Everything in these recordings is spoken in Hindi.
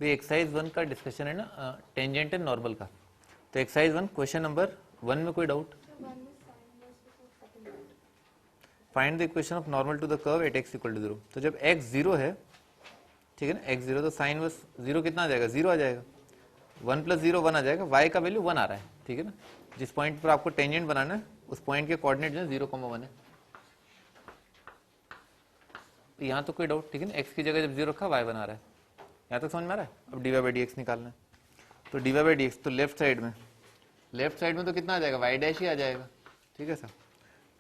तो ये एक्सरसाइज 1 का डिस्कशन है ना, टेंजेंट एंड नॉर्मल का। तो एक्सरसाइज 1 क्वेश्चन नंबर 1 में कोई doubt? Find the equation of normal to the curve at x equal to 0। तो जब x 0 है, ठीक है ना, x 0, तो साइन बस 0 कितना आ जाएगा? 0 आ जाएगा। 1 प्लस 0 1 आ जाएगा। y का वैल्यू 1 आ रहा है, ठीक है ना। जिस पॉइंट पर आपको टेंजेंट बनाना है उस पॉइंट के कोऑर्डिनेट जो है 0,1 है। तो यहाँ तो कोई डाउट, ठीक है ना। x की जगह जब 0 रखा y बना रहा है। यहाँ तक समझ में आ रहा है? अब dy बाई डी एक्स निकालना है। तो dy बाई डी एक्स तो लेफ्ट साइड में तो कितना आ जाएगा? y डैश ही आ जाएगा, ठीक है sir.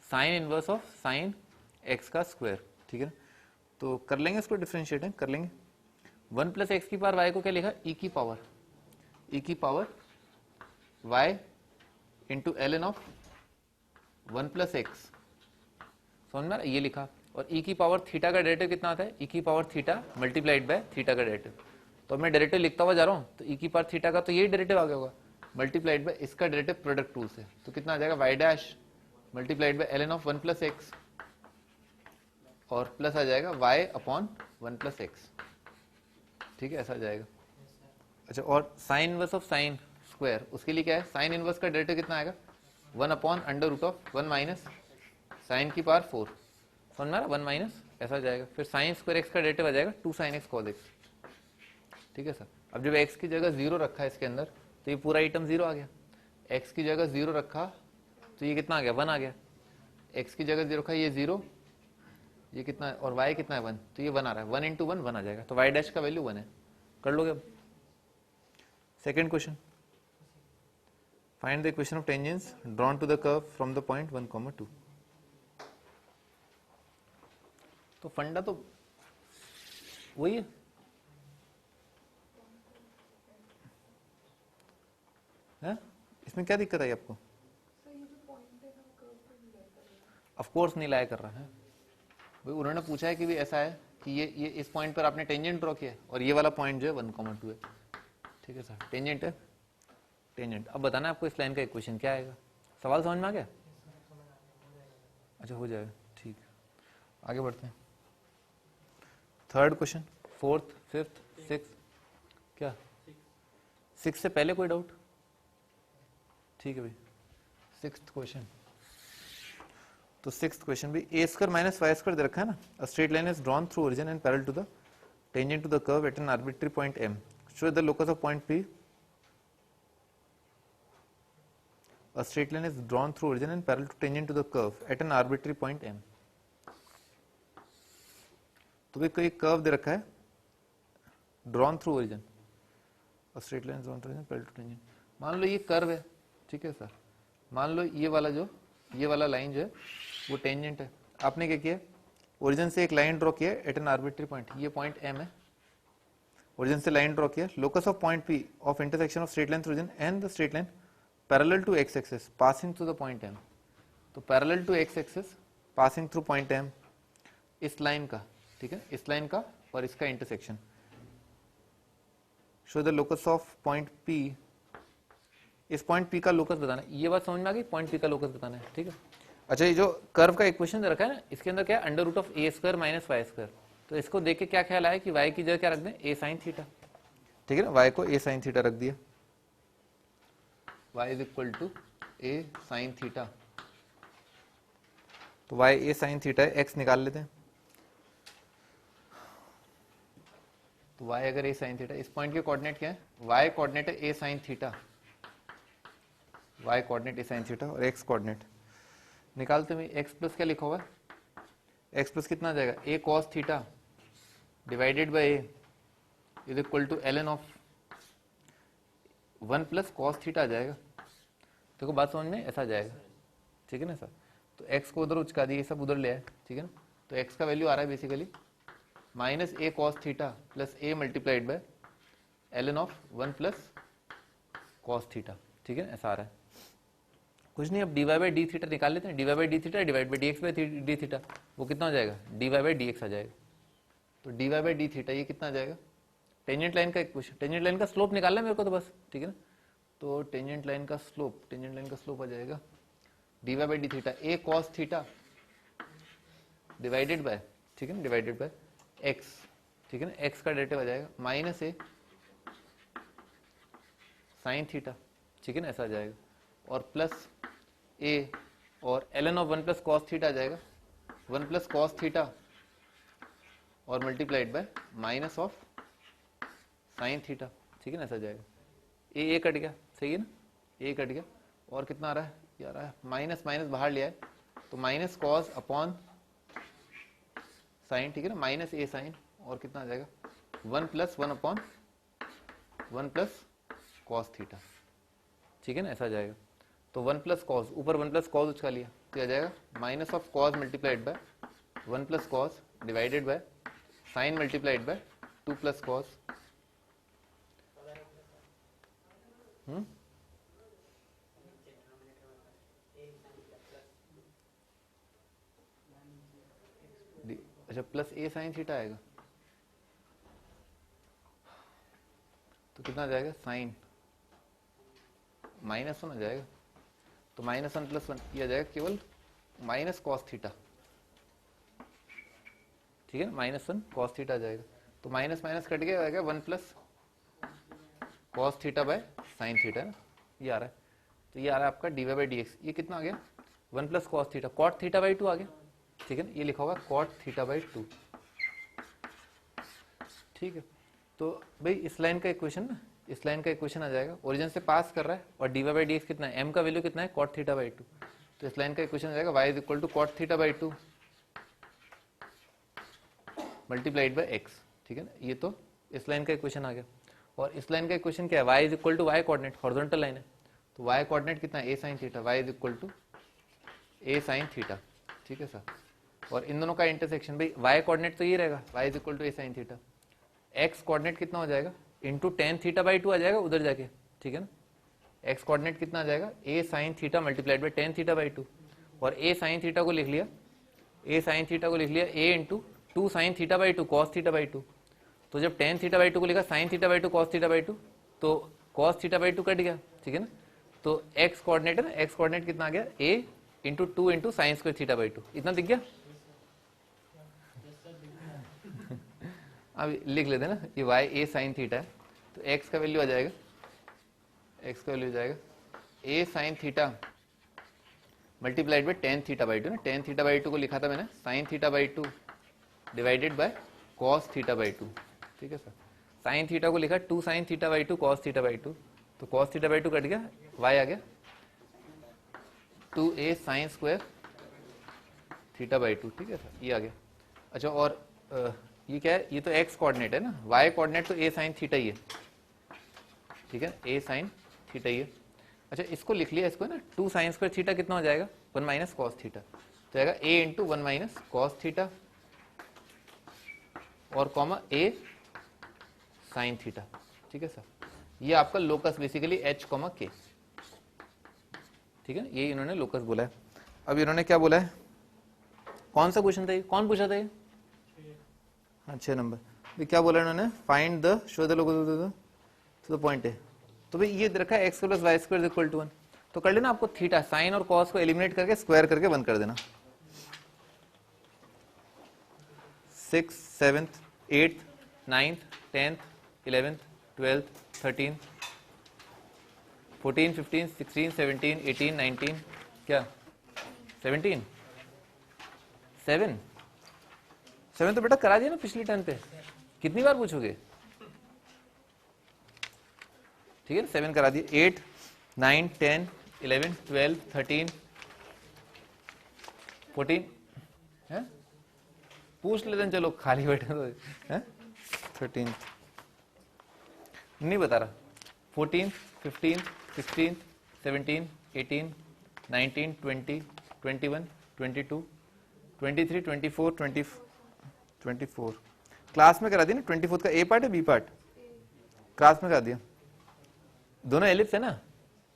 Sine inverse of sine x का स्क्वायर, ठीक है ना। तो कर लेंगे इसको, डिफरेंशिएट कर लेंगे। 1 प्लस एक्स की पावर y को क्या लिखा? e की power y into ln of 1 plus x, समझ में आ रहा है? ये लिखा। और e की पावर थीटा का डेरिवेटिव कितना आता है? e की power theta multiplied by theta का डेरिवेटिव। तो मैं डेरिवेटिव लिखता हुआ जा रहा हूँ, तो e की पावर थीटा का तो यही डेरिवेटिव आ गया होगा, मल्टीप्लाइड बाय इसका डेरिवेटिव प्रोडक्ट टूल से। तो कितना आ जाएगा? y dash multiplied by ln of 1 plus x, और प्लस आ जाएगा y अपॉन 1 प्लस एक्स, ठीक है, ऐसा आ जाएगा। अच्छा, और sine inverse of sine square, उसके लिए क्या है? साइन इनवर्स का डेरिवेटिव कितना आएगा? 1 upon under root of 1 minus sine की पावर 4, समझ में आ रहा? 1 माइनस ऐसा जाएगा। फिर साइन स्क्वायर एक्स का डेरिवेटिव आ जाएगा 2 साइन एक्स कॉस एक्स, ठीक है सर। अब जब x की जगह 0 रखा है इसके अंदर, तो ये पूरा आइटम 0 आ गया। x की जगह 0 रखा तो ये कितना आ गया? 1 आ गया। x की जगह 0 रखा, ये 0, ये कितना है? और y कितना है? 1, तो ये 1 आ रहा है। 1 इंटू 1 1 आ जाएगा। तो y डैश का वैल्यू 1 है। कर लोगे अब? Second question, find the equation of tangents drawn to the curve from the point 1, 2। तो फंडा तो वही है, इसमें क्या दिक्कत आई आपको? ऑफ कोर्स नहीं लाया कर रहा है भाई। उन्होंने पूछा है कि भी ऐसा है कि ये इस पॉइंट पर आपने टेंजेंट ड्रॉ किया है, और ये वाला पॉइंट जो है 1, 2 है, ठीक है सर। टेंजेंट है, टेंजेंट। अब बताना आपको इस लाइन का इक्वेशन क्या आएगा। सवाल समझ में आ गया? अच्छा, हो जाएगा, ठीक है। आगे बढ़ते हैं। Third question, fourth, fifth, six, क्या 6 से पहले कोई डाउट? ठीक है भाई। सिक्स्थ क्वेश्चन, तो सिक्स्थ क्वेश्चन भी a square minus y square दे रखा है ना। A straight line is drawn through origin and parallel to the tangent to the curve at an arbitrary point m। Show the locus of point p। A straight line is drawn through origin and parallel to tangent to the curve at an arbitrary point m। तो भी कोई कर्व दे रखा है, drawn through origin, a straight line is drawn through origin parallel to tangent। मान लो ये कर्व है, ठीक है सर। मान लो ये वाला लाइन जो है वो टेंजेंट है। आपने क्या किया? ओरिजिन से एक लाइन ड्रॉ किया एट एन आर्बिट्री पॉइंट, ये पॉइंट m है। ओरिजिन से लाइन ड्रॉ किया, locus of point p of intersection of straight line through origin and the straight line parallel to x axis passing through the point m। तो parallel to x axis passing through point m, इस लाइन का, ठीक है, इस लाइन का और इसका intersection. Show the locus of point p। इस पॉइंट p का लोकस बताना है। ये बात समझ में आ गई? पॉइंट p का लोकस बताना है, ठीक है। अच्छा, ये जो कर्व का इक्वेशन दे रखा है ना, इसके अंदर क्या है? Under root of a square minus y square. तो इसको देख के क्या ख्याल आया कि y की जगह क्या रख दें? a साइन थीटा, ठीक है ना। y को a साइन थीटा रख दिया, y is equal to a sine theta. तो y a साइन थीटा है, x निकाल लेते हैं। तो y अगर a साइन थीटा, इस पॉइंट के कोऑर्डिनेट क्या है? y कोऑर्डिनेट है a sine theta, y coordinate a sine theta, और x कोऑर्डिनेट निकालते हुए x प्लस क्या लिखा हुआ है? x प्लस कितना आ जाएगा? a cos theta divided by a is equal to ln of 1 plus cos theta आ जाएगा। देखो बात समझ में ऐसा आ जाएगा, ठीक है ना सर। तो x को उधर उचका दिए, सब उधर ले आए, ठीक है ना। तो x का वैल्यू आ रहा है basically minus a cos theta plus a multiplied by ln of 1 plus cos theta, ठीक है, ऐसा आ रहा है। कुछ नहीं, अब dy बाई डी थीटा निकाल लेते हैं। dy by D theta divide by dx by D theta, वो कितना हो जाएगा? dy बाई dx आ जाएगा। तो dy बाई डी थीटा ये कितना आ जाएगा? टेंजेंट लाइन का इक्वेशन, टेंजेंट लाइन का स्लोप निकालना है मेरे को तो बस, ठीक है ना। तो टेंजेंट लाइन का स्लोप आ जाएगा dy by D theta a cos theta divided bye, ठीक है ना, डिवाइडेड बाय x, ठीक है ना। x का डेरिवेटिव आ जाएगा माइनस a साइन थीटा, ठीक है ना, ऐसा आ जाएगा। और प्लस ए और ln of 1 plus cos theta आ जाएगा, 1 प्लस कॉस थीटा और multiplied by minus of sine theta, ठीक है ना, ऐसा आ जाएगा। ए कट गया, सही है ना, ए कट गया। और कितना आ रहा है, ये आ रहा है माइनस माइनस बाहर लिया है तो माइनस कॉस अपॉन साइन, ठीक है ना, माइनस ए साइन। और कितना आ जाएगा 1 plus 1 upon 1 plus cos theta, ठीक है ना, ऐसा आ जाएगा। तो 1 प्लस कॉस, ऊपर 1 प्लस कॉस उसका लिया तो आ जाएगा minus of cos multiplied by 1 plus cos divided by sine multiplied by 2 plus cos. अच्छा, प्लस ए साइन थीटा आएगा तो कितना आ जाएगा, साइन माइनस 1 आ जाएगा तो माइनस 1 प्लस 1 ये आ जाएगा केवल माइनस कॉस थीटा, ठीक है ना, माइनस 1 कॉस थीटा आ जाएगा। तो माइनस माइनस कट गया, आएगा 1 plus cos theta by sine theta, है ना, ये आ रहा है। तो ये आ रहा है आपका d y by d x. ये कितना आ गया 1 plus cos theta, cot theta by 2 आ गया, ठीक है ना, ये लिखा होगा कॉट थीटा बाई 2, ठीक है। तो भाई इस लाइन का इक्वेशन ना, इस लाइन का इक्वेशन आ जाएगा, ओरिजिन से पास कर रहा है और d y by d x कितना है, एम का वैल्यू कितना है, कॉट थीटा बाई 2। तो इस लाइन का इक्वेशन आ जाएगा y is equal to cot theta by 2 multiplied by x, ठीक है ना। ये तो इस लाइन का इक्वेशन आ गया। और इस लाइन का इक्वेशन क्या है, y is equal to y coordinate, horizontal line है तो वाई कोऑर्डिनेट कितना है, a sine theta, y is equal to a sine theta, ठीक है सर। और इन दोनों का इंटरसेक्शन, भाई वाई कोऑर्डिनेट तो ये रहेगा, y is equal to a sine theta, x coordinate कितना हो जाएगा इंटू टेन थीटा बाई 2 आ जाएगा उधर जाके, ठीक है ना। एक्स कोऑर्डिनेट कितना आ जाएगा, a sine theta multiplied by tan theta by 2। और ए साइन थीटा को लिख लिया, ए साइन थीटा को लिख लिया a into 2 sine theta by 2 cos theta by 2। तो जब टेन थीटा बाई 2 को लिखा sine theta by 2 cos theta by 2 तो कॉस थीटा बाई 2 कट गया, ठीक है ना। तो एक्स कोऑर्डिनेट है ना, एक्स कोऑर्डिनेट कितना आ गया, a into 2 into sine square theta by 2, इतना दिख गया। अब लिख लेते हैं ना, ये वाई ए साइन थीटा है तो एक्स का वैल्यू आ जाएगा, एक्स का वैल्यू आ जाएगा a sine theta multiplied by tan theta by 2 ना, टेन थीटा बाई 2 को लिखा था मैंने sign theta by 2 divided by cos theta by 2, ठीक है सर। साइन थीटा को लिखा 2 sine theta by 2 cos theta by 2 तो कॉस थीटा बाई 2 कट गया, वाई आ गया 2a sign square theta by 2, ठीक है सर, ये आ गया। अच्छा, और ये क्या है, ये तो x कोऑर्डिनेट है ना, y कोऑर्डिनेट तो a साइन थीटा ही है, ठीक है, a साइन थीटा ही है। अच्छा, इसको लिख लिया, इसको ना 2 साइन स्क्वायर थीटा कितना हो जाएगा 1 माइनस कॉस थीटा, तो आएगा a into 1 minus cos theta और कॉमा a साइन थीटा, ठीक है सर। ये आपका locus basically h comma k, ठीक है, ये इन्होंने लोकस बोला है। अब इन्होंने क्या बोला है, कौन सा क्वेश्चन था ये, कौन पूछा था ये, हाँ 6 नंबर। क्या बोला इन्होंने, find the show the locus to the point है। तो भाई ये रखा है x plus y square equal to 1, तो कर लेना आपको थीटा साइन और कॉस को एलिमिनेट करके स्क्वायर करके बंद कर देना। 6 7 8 9 10 11 12 13 14 15 16 17 18 19 क्या 17 7 तो बेटा करा दिया ना पिछली टर्न पे, कितनी बार पूछोगे, ठीक है ना, 7 करा दिए, 8 9 10 11 12 13 14 है, पूछ लेते हैं, चलो खाली बैठे तो है, 13 नहीं बता रहा, 14 15 16 17 18 19 20 21 22 23 24 24 क्लास में करा दिया ना, 24 का ए पार्ट है बी पार्ट, क्लास में करा दिया, दोनों एलिप्स है ना,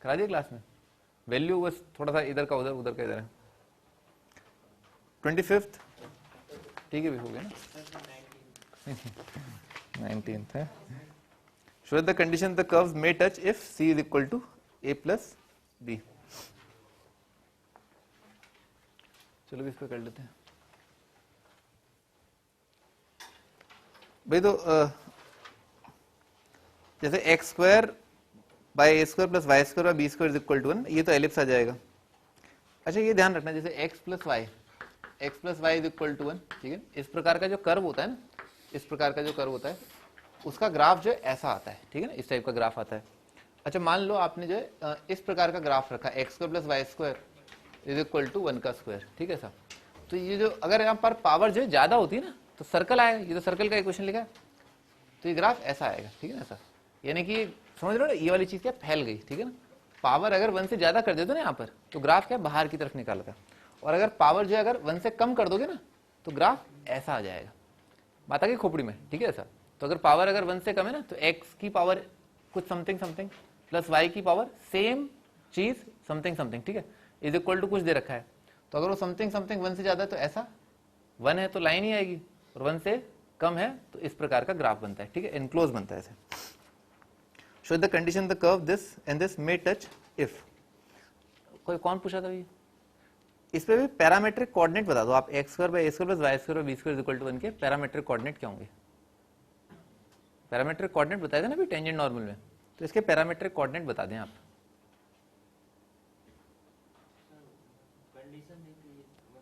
करा दिया क्लास में, वैल्यू बस थोड़ा सा इधर का उधर उधर का इधर है। 25th ठीक है, भी हो गया ना 19th है। Show the condition the curves may touch if c is equal to a plus b. चलो भी इस पे कर लेते हैं भाई। तो जैसे x square by a square plus y square b square is equal to 1, ये तो एलिप्स आ जाएगा। अच्छा ये ध्यान रखना, जैसे x plus y is equal to 1, ठीक है, इस प्रकार का जो कर्व होता है ना, इस प्रकार का जो कर्व होता है उसका ग्राफ जो है ऐसा आता है, ठीक है ना, इस टाइप का ग्राफ आता है। अच्छा मान लो आपने जो है इस प्रकार का ग्राफ रखा, x square plus y square is equal to 1 का स्क्वायर, ठीक है साहब। तो ये जो अगर यहाँ पर पावर जो है ज्यादा होती है ना तो सर्कल आएगा, ये तो सर्कल का इक्वेशन लिखा है, तो ये ग्राफ ऐसा आएगा, ठीक है ना सर। यानी कि समझ रहे हो ना, ये वाली चीज क्या फैल गई, ठीक है ना। पावर अगर 1 से ज्यादा कर देते ना यहाँ पर तो ग्राफ क्या बाहर की तरफ निकालता है, और अगर पावर जो है अगर 1 से कम कर दोगे ना तो ग्राफ ऐसा आ जाएगा, बात आ गई खोपड़ी में, ठीक है सर। तो अगर पावर अगर 1 से कम है ना तो x की पावर कुछ समथिंग समथिंग प्लस y की पावर सेम चीज समथिंग समथिंग, ठीक है, इज इक्वल टू कुछ दे रखा है। तो अगर वो समथिंग समथिंग 1 से ज्यादा है तो ऐसा, 1 है तो लाइन ही आएगी, और 1 से कम है तो इस प्रकार का ग्राफ बनता है, ठीक है, एनक्लोज बनता है ऐसे। Show the condition the curve this and this may touch if, कोई कौन पूछा था ये, इस पे भी पैरामेट्रिक कोऑर्डिनेट बता दो आप, x square by a square plus y square b square equal to 1 के पैरामेट्रिक कोऑर्डिनेट क्या होंगे। पैरामेट्रिक कोऑर्डिनेट बताए थे ना अभी टेंजेंट नॉर्मल में, तो इसके पैरामेट्रिक कोऑर्डिनेट बता दें आप।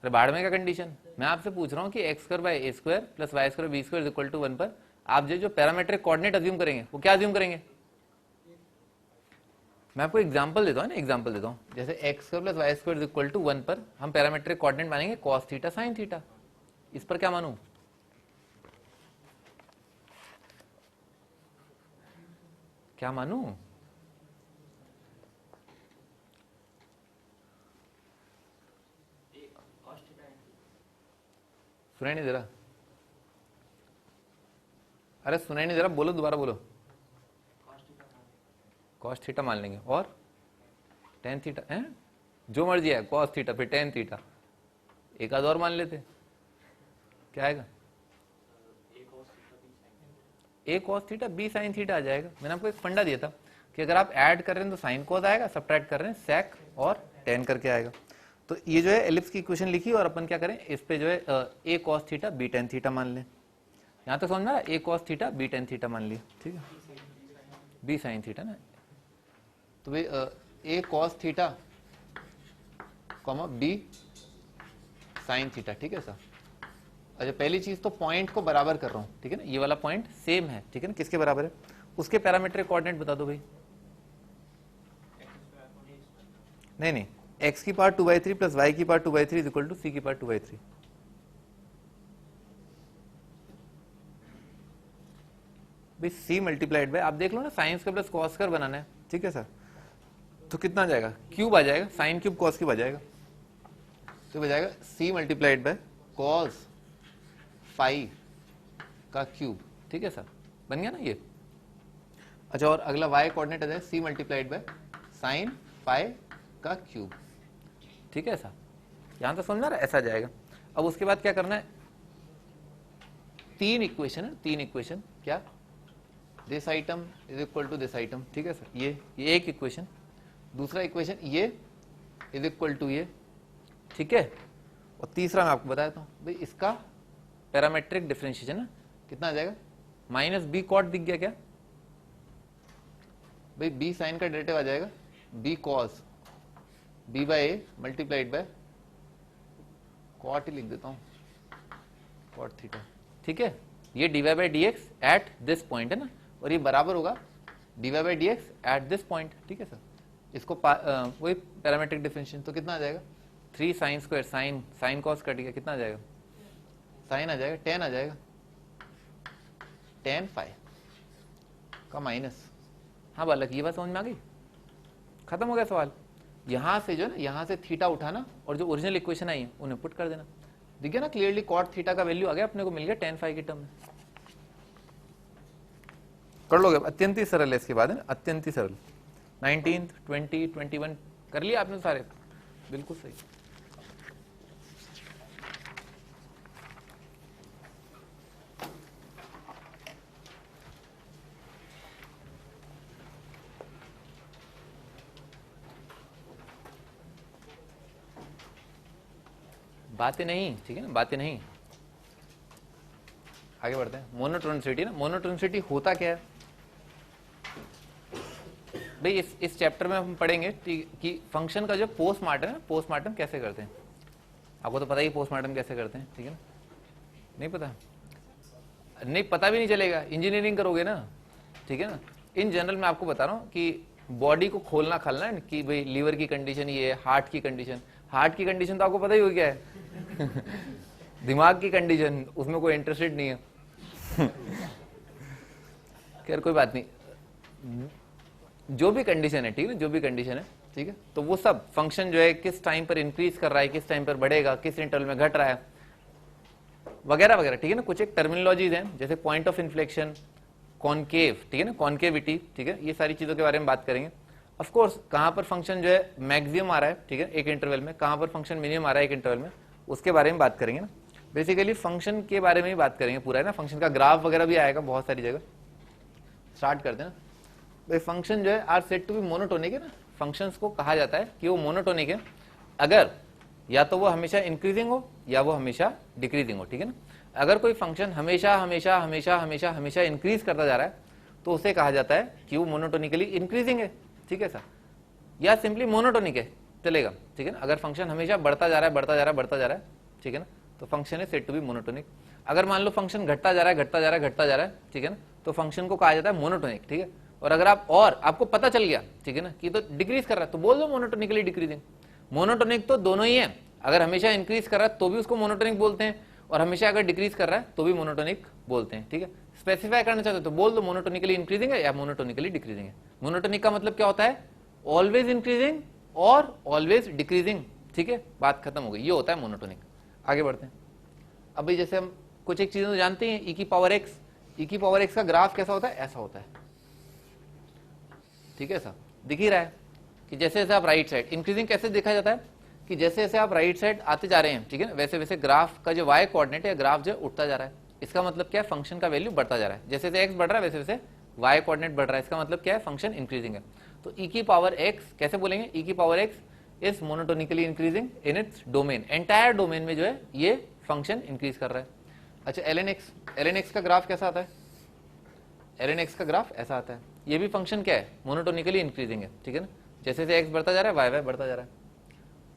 अरे बाढ़ में का कंडीशन, मैं आपसे पूछ रहा हूँ कि x square by a square plus y square b square equal to 1 पर आप जो पैरामेट्रिक कोऑर्डिनेट अज्यूम करेंगे वो क्या अज्यूम करेंगे। मैं आपको एग्जांपल देता हूँ ना, एग्जांपल देता हूँ, जैसे x square plus y square equal to 1 पर हम पैरामेट्रिक कोऑर्डिनेट मानेंगे कॉस थीटा साइन थीटा, इस पर क्या मानूं, क्या मानूं, सुनाई नहीं दे रहा, अरे सुनाई नहीं दे रहा, बोलो दोबारा बोलो। कॉस थीटा मान लेंगे और टेन थीटा है, जो मर्जी है, कॉस थीटा फिर टेन थीटा, एक आध और मान लेते, क्या आएगा, a cos theta b sine theta आ जाएगा। मैंने आपको एक फंडा दिया था कि अगर आप ऐड कर रहे हैं तो साइन कॉस आएगा, सब्ट्रैक्ट कर रहे हैं सेक और टेन करके आएगा। तो ये जो है एलिप्स की इक्वेशन लिखी और अपन क्या करें, इस पे जो है a cos theta b tan theta मान लें, यहाँ तक समझ में आ रहा है, a cos theta b tan theta मान लिया, ठीक है, बी साइन थीटा ना, तो भाई a cos theta comma b sine theta, ठीक है सर। अच्छा पहली चीज तो पॉइंट को बराबर कर रहा हूं, ठीक है ना, ये वाला पॉइंट सेम है, ठीक है ना, किसके बराबर है, उसके पैरामीट्रिक कोऑर्डिनेट बता दो भाई। नहीं x की पावर 2/3 प्लस y की power 2/3 is equal to c की पावर 2/3। भाई c मल्टीप्लाइड बाय, आप देख लो ना, sine square plus cos square बनाना है, ठीक है सर, तो कितना आ जाएगा, क्यूब आ जाएगा, साइन क्यूब कॉस क्यूब आ जाएगा, तो हो जाएगा c multiplied by cos phi का क्यूब, ठीक है सर, बन गया ना ये। अच्छा और अगला y कोऑर्डिनेट आ जाए c multiplied by sine phi का क्यूब, ठीक है सर, यहां तक समझ में आ रहा है, ऐसा जाएगा। अब उसके बाद क्या करना है, तीन इक्वेशन है, तीन इक्वेशन, क्या, this item is equal to this item, ठीक है सर, ये एक इक्वेशन, दूसरा इक्वेशन ये इज इक्वल टू ये, ठीक है, और तीसरा मैं आपको बताता हूं भाई इसका पैरामेट्रिक डिफरेंशिएशन है, कितना आ जाएगा, माइनस बी कॉट दिख गया क्या भाई, बी साइन का डेरिवेटिव आ जाएगा b cos b by a multiplied by cot ही लिख देता हूं, कॉट थीटा, ठीक है, ये dy by dx at this point है ना, और ये बराबर होगा dy by dx at this point, ठीक है सर, इसको वही पैरामेट्रिक डिफरेंशिएशन, तो कितना आ जाएगा 3 sine square, sine cos cut गया, कितना आ जाएगा, साइन आ जाएगा 10 आ जाएगा, tan फाई का माइनस, हाँ बालक ये बात समझ में आ गई, खत्म हो गया सवाल। यहां से जो है ना, यहां से थीटा उठाना और जो ओरिजिनल इक्वेशन आई है उन्हें पुट कर देना, दिख गया ना क्लियरली, कॉट थीटा का वैल्यू आ गया, अपने को मिल गया tan फाई की टर्म में, कर लोगे, अत्यंत ही सरल है इसके बाद है ना, अत्यंत ही सरल, 19th 20 21 कर लिया आपने सारे, बिल्कुल सही। बातें नहीं, ठीक है ना, बातें नहीं, आगे बढ़ते हैं। मोनोटोनिसिटी ना, मोनोटोनिसिटी होता क्या है, भाई इस चैप्टर में हम पढ़ेंगे कि फंक्शन का जो पोस्टमार्टम है, पोस्टमार्टम कैसे करते हैं। आपको तो पता ही पोस्टमार्टम कैसे करते हैं, ठीक है ना? नहीं पता? नहीं पता भी नहीं चलेगा, इंजीनियरिंग करोगे ना, ठीक है ना। इन जनरल मैं आपको बता रहा हूँ कि बॉडी को खोलना खालना है कि भाई लीवर की कंडीशन ये है, हार्ट की कंडीशन। हार्ट की कंडीशन तो आपको पता ही हो क्या है दिमाग की कंडीशन, उसमें कोई इंटरेस्टेड नहीं है खैर कोई बात नहीं, जो भी कंडीशन है, ठीक है, जो भी कंडीशन है, ठीक है, तो वो सब फंक्शन जो है किस टाइम पर इंक्रीज कर रहा है, किस टाइम पर बढ़ेगा, किस इंटरवल में घट रहा है, वगैरह वगैरह, ठीक है ना। कुछ एक टर्मिनोलॉजीज हैं जैसे पॉइंट ऑफ इन्फ्लेक्शन, कॉनकेव, ठीक है ना, कॉनकेविटी, ठीक है, ये सारी चीजों के बारे में बात करेंगे। ऑफ कोर्स कहां पर फंक्शन जो है मैक्सिमम आ रहा है, ठीक है, एक इंटरवल में, कहां पर फंक्शन मिनिमम आ रहा है एक इंटरवल में, उसके बारे में बात करेंगे ना। बेसिकली फंक्शन के बारे में ही बात करेंगे पूरा, है ना। फंक्शन का ग्राफ वगैरह भी आएगा बहुत सारी जगह। स्टार्ट करते हैं ना भाई। फंक्शन जो है are said to be monotonic, है ना। फंक्शंस को कहा जाता है कि वो मोनोटोनिक है अगर या तो वो हमेशा इंक्रीजिंग हो या वो हमेशा डिक्रीजिंग हो, ठीक है ना। अगर कोई फंक्शन हमेशा हमेशा हमेशा हमेशा हमेशा इंक्रीज करता जा रहा है तो उसे कहा जाता है कि वो मोनोटोनिकली इंक्रीजिंग है, ठीक है सर, या सिंपली मोनोटोनिक है, चलेगा, ठीक है ना। अगर फंक्शन हमेशा बढ़ता जा रहा है, बढ़ता जा रहा है, बढ़ता जा रहा है, ठीक है ना, तो function is said to be monotonic. अगर मान लो फंक्शन घटता जा रहा है, घटता जा रहा है, घटता जा रहा है, ठीक है ना, तो फंक्शन को कहा जाता है मोनोटोनिक, ठीक है। और अगर आपको पता चल गया, ठीक है ना, कि तो डिक्रीज कर रहा है तो बोल दो मोनोटोनिकली डिक्रीजिंग। मोनोटोनिक तो दोनों ही है, अगर हमेशा इंक्रीज कर रहा है तो भी उसको मोनोटोनिक बोलते हैं, और हमेशा अगर डिक्रीज कर रहा है तो भी मोनोटोनिक बोलते हैं, ठीक है। स्पेसिफाई करना चाहते हो तो बोल दो मोनोटोनिकली इंक्रीजिंग है या मोनोटोनिकली डिक्रीजिंग है। मोनोटोनिक का मतलब क्या होता है? ऑलवेज इंक्रीजिंग और ऑलवेज डिक्रीजिंग, ठीक है, बात खत्म हो गई, ये होता है मोनोटोनिक। आगे बढ़ते हैं। अब भाई जैसे हम कुछ एक चीजें तो जानते हैं, ई की पावर एक्स का ग्राफ कैसा होता है? ऐसा होता है, ठीक है। ऐसा दिख ही रहा है कि जैसे जैसे आप राइट साइड, इंक्रीजिंग कैसे देखा जाता है कि जैसे जैसे आप राइट साइड आते जा रहे हैं, ठीक है ना, वैसे वैसे ग्राफ का जो वाई कोऑर्डिनेट है, ग्राफ जो उठता जा रहा है। इसका मतलब क्या है? फंक्शन का वैल्यू बढ़ता जा रहा है। जैसे जैसे एक्स बढ़ रहा है वैसे वैसे वाई कोऑर्डिनेट बढ़ रहा है। इसका मतलब क्या है? फंक्शन इंक्रीजिंग है। तो ई की पावर एक्स कैसे बोलेंगे? ई की power x is monotonically increasing in its domain, entire domain में जो है ये फंक्शन इंक्रीज कर रहा है। अच्छा, एल एन एक्स का ग्राफ कैसा आता है? एल एन एक्स का ग्राफ ऐसा आता है। ये भी फंक्शन क्या है? मोनोटोनिकली इंक्रीजिंग है, ठीक है ना। जैसे जैसे एक्स बढ़ता जा रहा है वाई वाई बढ़ता जा रहा है।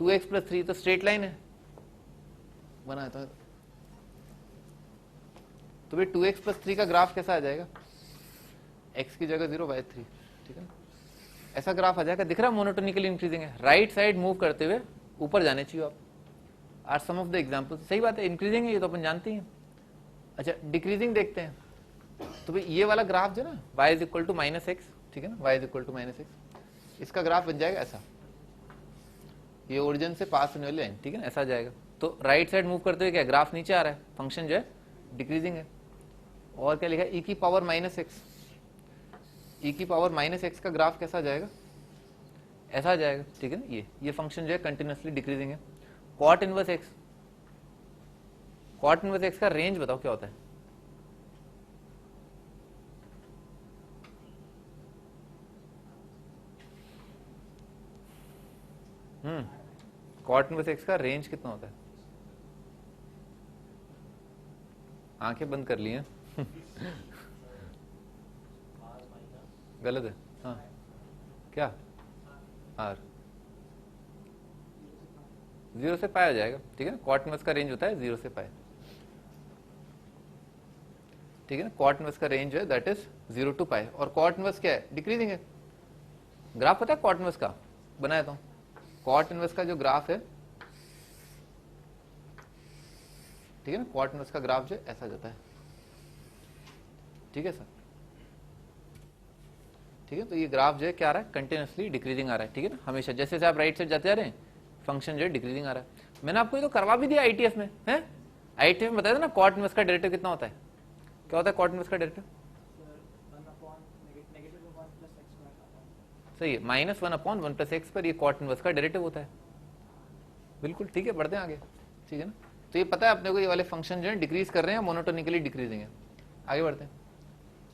2x + 3 तो स्ट्रेट लाइन है, बनाया तो भाई 2x + 3 का ग्राफ कैसा आ जाएगा? x की जगह 0 y 3, ठीक है ना, ऐसा ग्राफ आ जाएगा। दिख रहा है मोनोटोनिकली इंक्रीजिंग है, राइट साइड मूव करते हुए ऊपर जाने चाहिए आप। Are some of the examples, सही बात है, इंक्रीजिंग है ये तो अपन जानते हैं। अच्छा, डिक्रीजिंग देखते हैं तो भाई ये वाला ग्राफ जो ना y = -x, ठीक है ना, y = -x, इसका ग्राफ बन जाएगा ऐसा, ये ओरिजिन से पास होने वाली लाइन, ठीक है ना, ऐसा जाएगा। तो राइट साइड मूव करते हुए क्या ग्राफ नीचे आ रहा है, फंक्शन जो है डिक्रीजिंग है। और क्या लिखा है? e की पावर -x, e की पावर -x का ग्राफ कैसा जाएगा? ऐसा जाएगा, ठीक है ना। ये फंक्शन जो है कंटिन्यूअसली डिक्रीजिंग है। cot इनवर्स x का रेंज बताओ क्या होता है? cot इनवर्स x का रेंज कितना होता है? आंखें बंद कर ली हैं गलत है, हाँ क्या? आर 0 से पाई आ जाएगा, ठीक है ना। cot इनवर्स का रेंज होता है 0 से पाई, ठीक है ना। cot इनवर्स का रेंज है दैट इज 0 to पाई। और cot इनवर्स क्या है? डिक्रीजिंग है। ग्राफ पता है cot इनवर्स का? बनाया था cot इनवर्स का जो ग्राफ है, ठीक है ना, cot इनवर्स का ग्राफ जो ऐसा जाता है, ठीक है सर, ठीक है। तो ये ग्राफ जो है क्या आ रहा है? कंटिन्यूअसली डिक्रीजिंग आ रहा है, ठीक है ना, हमेशा जैसे जैसे आप राइट साइड जाते जा रहे हैं फंक्शन जो है डिक्रीजिंग आ रहा है। मैंने आपको ये तो करवा भी दिया आईटीएफ में, है आईटीएफ में बताया था ना cot इनवर्स का डेरिवेटिव कितना होता है? क्या होता है cot इनवर्स का डेरिवेटिव? सही है, -1/1 + x पर ये cot इनवर्स का डेरिवेटिव होता है, बिल्कुल ठीक है। बढ़ते हैं आगे, ठीक है ना। तो ये पता है अपने को, ये वाले फंक्शन जो है डिक्रीज कर रहे हैं, मोनोटोनिकली डिक्रीजिंग है। आगे बढ़ते हैं।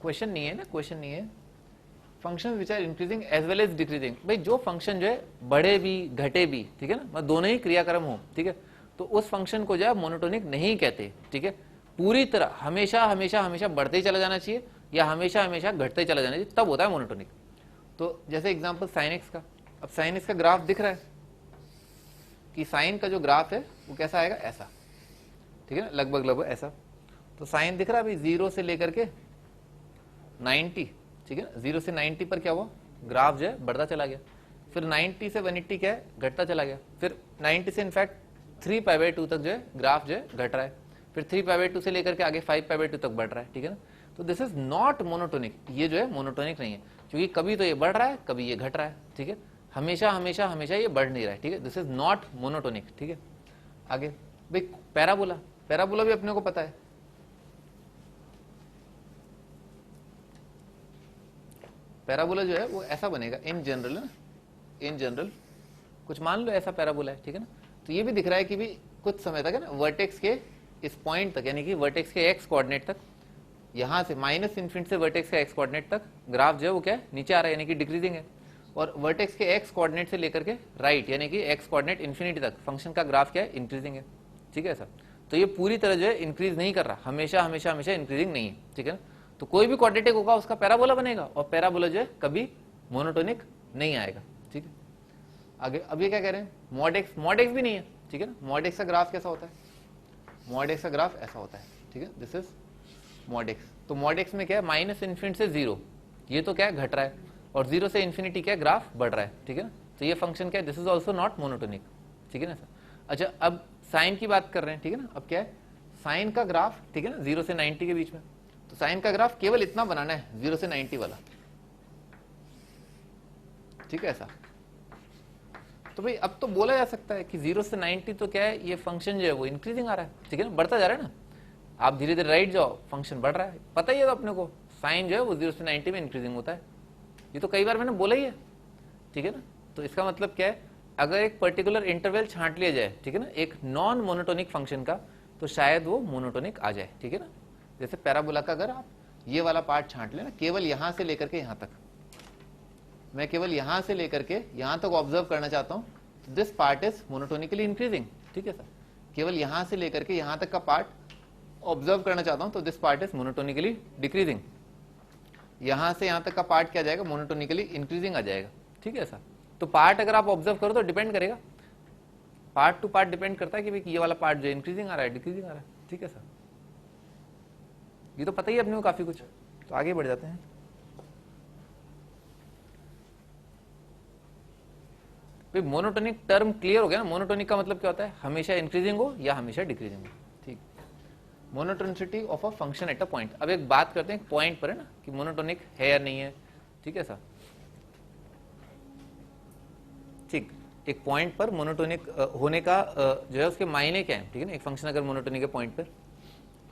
क्वेश्चन नहीं है ना, क्वेश्चन नहीं है। Function which are increasing as well as decreasing, भाई जो फंक्शन जो है बढ़े भी घटे भी, ठीक है ना, मतलब दोनों ही क्रियाक्रम हो, ठीक है, तो उस फंक्शन को जो है मोनोटोनिक नहीं कहते, ठीक है। पूरी तरह हमेशा हमेशा हमेशा बढ़ते ही चला जाना चाहिए या हमेशा हमेशा घटते ही चला जाना चाहिए, तब होता है मोनोटोनिक। तो जैसे एग्जांपल साइन एक्स का, अब साइन एक्स का ग्राफ दिख रहा है कि साइन का जो ग्राफ है वो कैसा आएगा, ऐसा, ठीक है ना, लगभग ऐसा। तो साइन दिख रहा है अभी 0 से लेकर के 90, ठीक है ना, 0 से 90 पर क्या हुआ, ग्राफ जो है बढ़ता चला गया, फिर 90 से 180 क्या है, घटता चला गया, फिर 90 से इनफैक्ट 3π/2 तक जो है ग्राफ जो है घट रहा है, फिर 3π/2 से लेकर के आगे 5π/2 तक बढ़ रहा है, ठीक है ना। तो दिस इज नॉट मोनोटोनिक, ये जो है मोनोटोनिक नहीं है, क्योंकि कभी तो ये बढ़ रहा है, कभी ये घट रहा है, ठीक है, हमेशा हमेशा हमेशा ये बढ़ नहीं रहा है, ठीक है, दिस इज नॉट मोनोटोनिक, ठीक है। आगे भाई पैराबोला, पैराबोला भी अपने को पता है, पैराबोला जो है वो ऐसा बनेगा इन जनरल ना, इन जनरल कुछ मान लो ऐसा पैराबोला है, ठीक है ना। तो ये भी दिख रहा है कि भी कुछ समय तक है ना, वर्टेक्स के इस पॉइंट तक, यानी कि वर्टेक्स के एक्स कोऑर्डिनेट तक, यहां से -∞ से वर्टेक्स के एक्स कोऑर्डिनेट तक ग्राफ जो है वो क्या है, नीचे आ रहा है, यानी कि डिक्रीजिंग है, और वर्टेक्स के एक्स कोऑर्डिनेट से लेकर के राइट, यानी कि एक्स कोऑर्डिनेट इन्फिनिटी तक फंक्शन का ग्राफ क्या है, इंक्रीजिंग है, ठीक है सर। तो ये पूरी तरह जो है इंक्रीज नहीं कर रहा, हमेशा हमेशा हमेशा इंक्रीजिंग नहीं है, ठीक है ना। तो कोई भी क्वाड्रेटिक होगा उसका पैराबोला बनेगा, और पैराबोला जो है कभी मोनोटोनिक नहीं आएगा, ठीक है। आगे अब ये क्या कह रहे हैं, मॉड एक्स, मॉड एक्स भी नहीं है, ठीक है ना। मॉड एक्स का ग्राफ कैसा होता है, मॉड एक्स का ग्राफ ऐसा होता है, ठीक है, दिस इज मॉड एक्स। तो मॉड एक्स में क्या है, -∞ से 0, ये तो क्या है घट रहा है, और 0 से इन्फिनिटी क्या है, ग्राफ बढ़ रहा है, ठीक है ना। तो ये फंक्शन क्या है, this is also not monotonic, ठीक है ना सर। अच्छा अब साइन की बात कर रहे हैं, ठीक है ना। अब क्या है, साइन का ग्राफ, ठीक है ना, 0 से 90 के बीच में, तो साइन का ग्राफ केवल इतना बनाना है, 0 से 90 वाला, ठीक है ऐसा। तो भाई अब तो बोला जा सकता है कि 0 से 90 तो क्या है, ये फंक्शन जो है वो इंक्रीजिंग आ रहा है, ठीक है ना, बढ़ता जा रहा है ना। आप धीरे धीरे राइट जाओ, फंक्शन बढ़ रहा है, पता ही है तो अपने को, साइन जो है वो 0 से 90 में इंक्रीजिंग होता है, ये तो कई बार मैंने बोला ही है, ठीक है ना। तो इसका मतलब क्या है, अगर एक पर्टिकुलर इंटरवल छांट लिया जाए, ठीक है ना, एक नॉन मोनोटोनिक फंक्शन का, तो शायद वो मोनोटोनिक आ जाए, ठीक है ना। जैसे पैराबोला का अगर आप ये वाला पार्ट छांट लेना, केवल यहां से लेकर के यहां तक, मैं केवल यहां से लेकर के यहां तक ऑब्जर्व करना चाहता हूं, तो this part is monotonically increasing, ठीक है सर। केवल यहां से लेकर के यहां तक का पार्ट ऑब्जर्व करना चाहता हूं, तो this part is monotonically decreasing. यहां से यहां तक का पार्ट क्या जाएगा, मोनोटोनिकली इंक्रीजिंग आ जाएगा, ठीक है सर। तो पार्ट अगर आप ऑब्जर्व करो तो डिपेंड करेगा, पार्ट टू पार्ट डिपेंड करता है कि भाई ये वाला पार्ट जो इंक्रीजिंग आ रहा है, डिक्रीजिंग आ रहा है, ठीक है सर। ये तो पता ही है अपने को काफी कुछ, तो आगे बढ़ जाते हैं। भाई मोनोटोनिक टर्म क्लियर हो गया ना, मोनोटोनिक का मतलब क्या होता है, हमेशा इंक्रीजिंग हो या हमेशा डिक्रीजिंग हो, ठीक। Monotonicity of a function at a point. अब एक बात करते हैं पॉइंट पर है ना, कि मोनोटोनिक है या नहीं है, ठीक है सर। ठीक, एक पॉइंट पर मोनोटोनिक होने का जो है उसके मायने क्या है, ठीक है ना। एक फंक्शन अगर मोनोटोनिक है पॉइंट पर,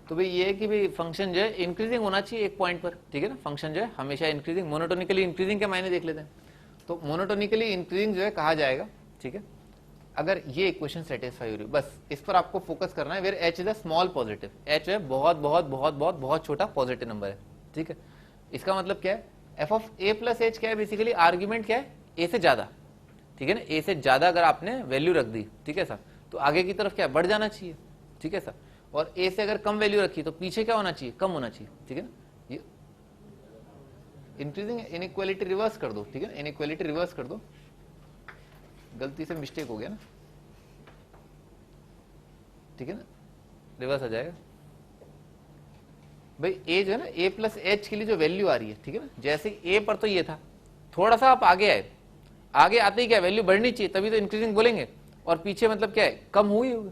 तो भाई ये है कि भाई फंक्शन जो है इंक्रीजिंग होना चाहिए एक पॉइंट पर, ठीक है ना। फंक्शन जो है हमेशा इंक्रीजिंग, मोनोटोनिकली इंक्रीजिंग के मायने देख लेते हैं। तो मोनोटोनिकली इंक्रीजिंग जो है कहा जाएगा, ठीक है, अगर ये इक्वेशन सेटिस्फाई हो रही है, बस इस पर आपको फोकस करना है। Where h is a small positive, h है बहुत बहुत बहुत बहुत बहुत छोटा पॉजिटिव नंबर है, ठीक है। इसका मतलब क्या है, F of A plus H क्या है, बेसिकली आर्ग्यूमेंट क्या है, ए से ज्यादा, ठीक है ना। ए से ज्यादा अगर आपने वैल्यू रख दी, ठीक है सर, तो आगे की तरफ क्या बढ़ जाना चाहिए, ठीक है सर। और ए से अगर कम वैल्यू रखी तो पीछे क्या होना चाहिए, कम होना चाहिए, ठीक है ना। ये इंक्रीजिंग इनइक्वालिटी रिवर्स कर दो, ठीक है, इनइक्वालिटी रिवर्स कर दो, गलती से मिस्टेक हो गया ना, ठीक है ना, रिवर्स आ जाएगा। भाई ए जो है ना, ए प्लस एच के लिए जो वैल्यू आ रही है, ठीक है ना, जैसे ए पर तो ये था, थोड़ा सा आप आगे आए, आगे आते ही क्या वैल्यू बढ़नी चाहिए, तभी तो इंक्रीजिंग बोलेंगे, और पीछे मतलब क्या है, कम हुई होगी।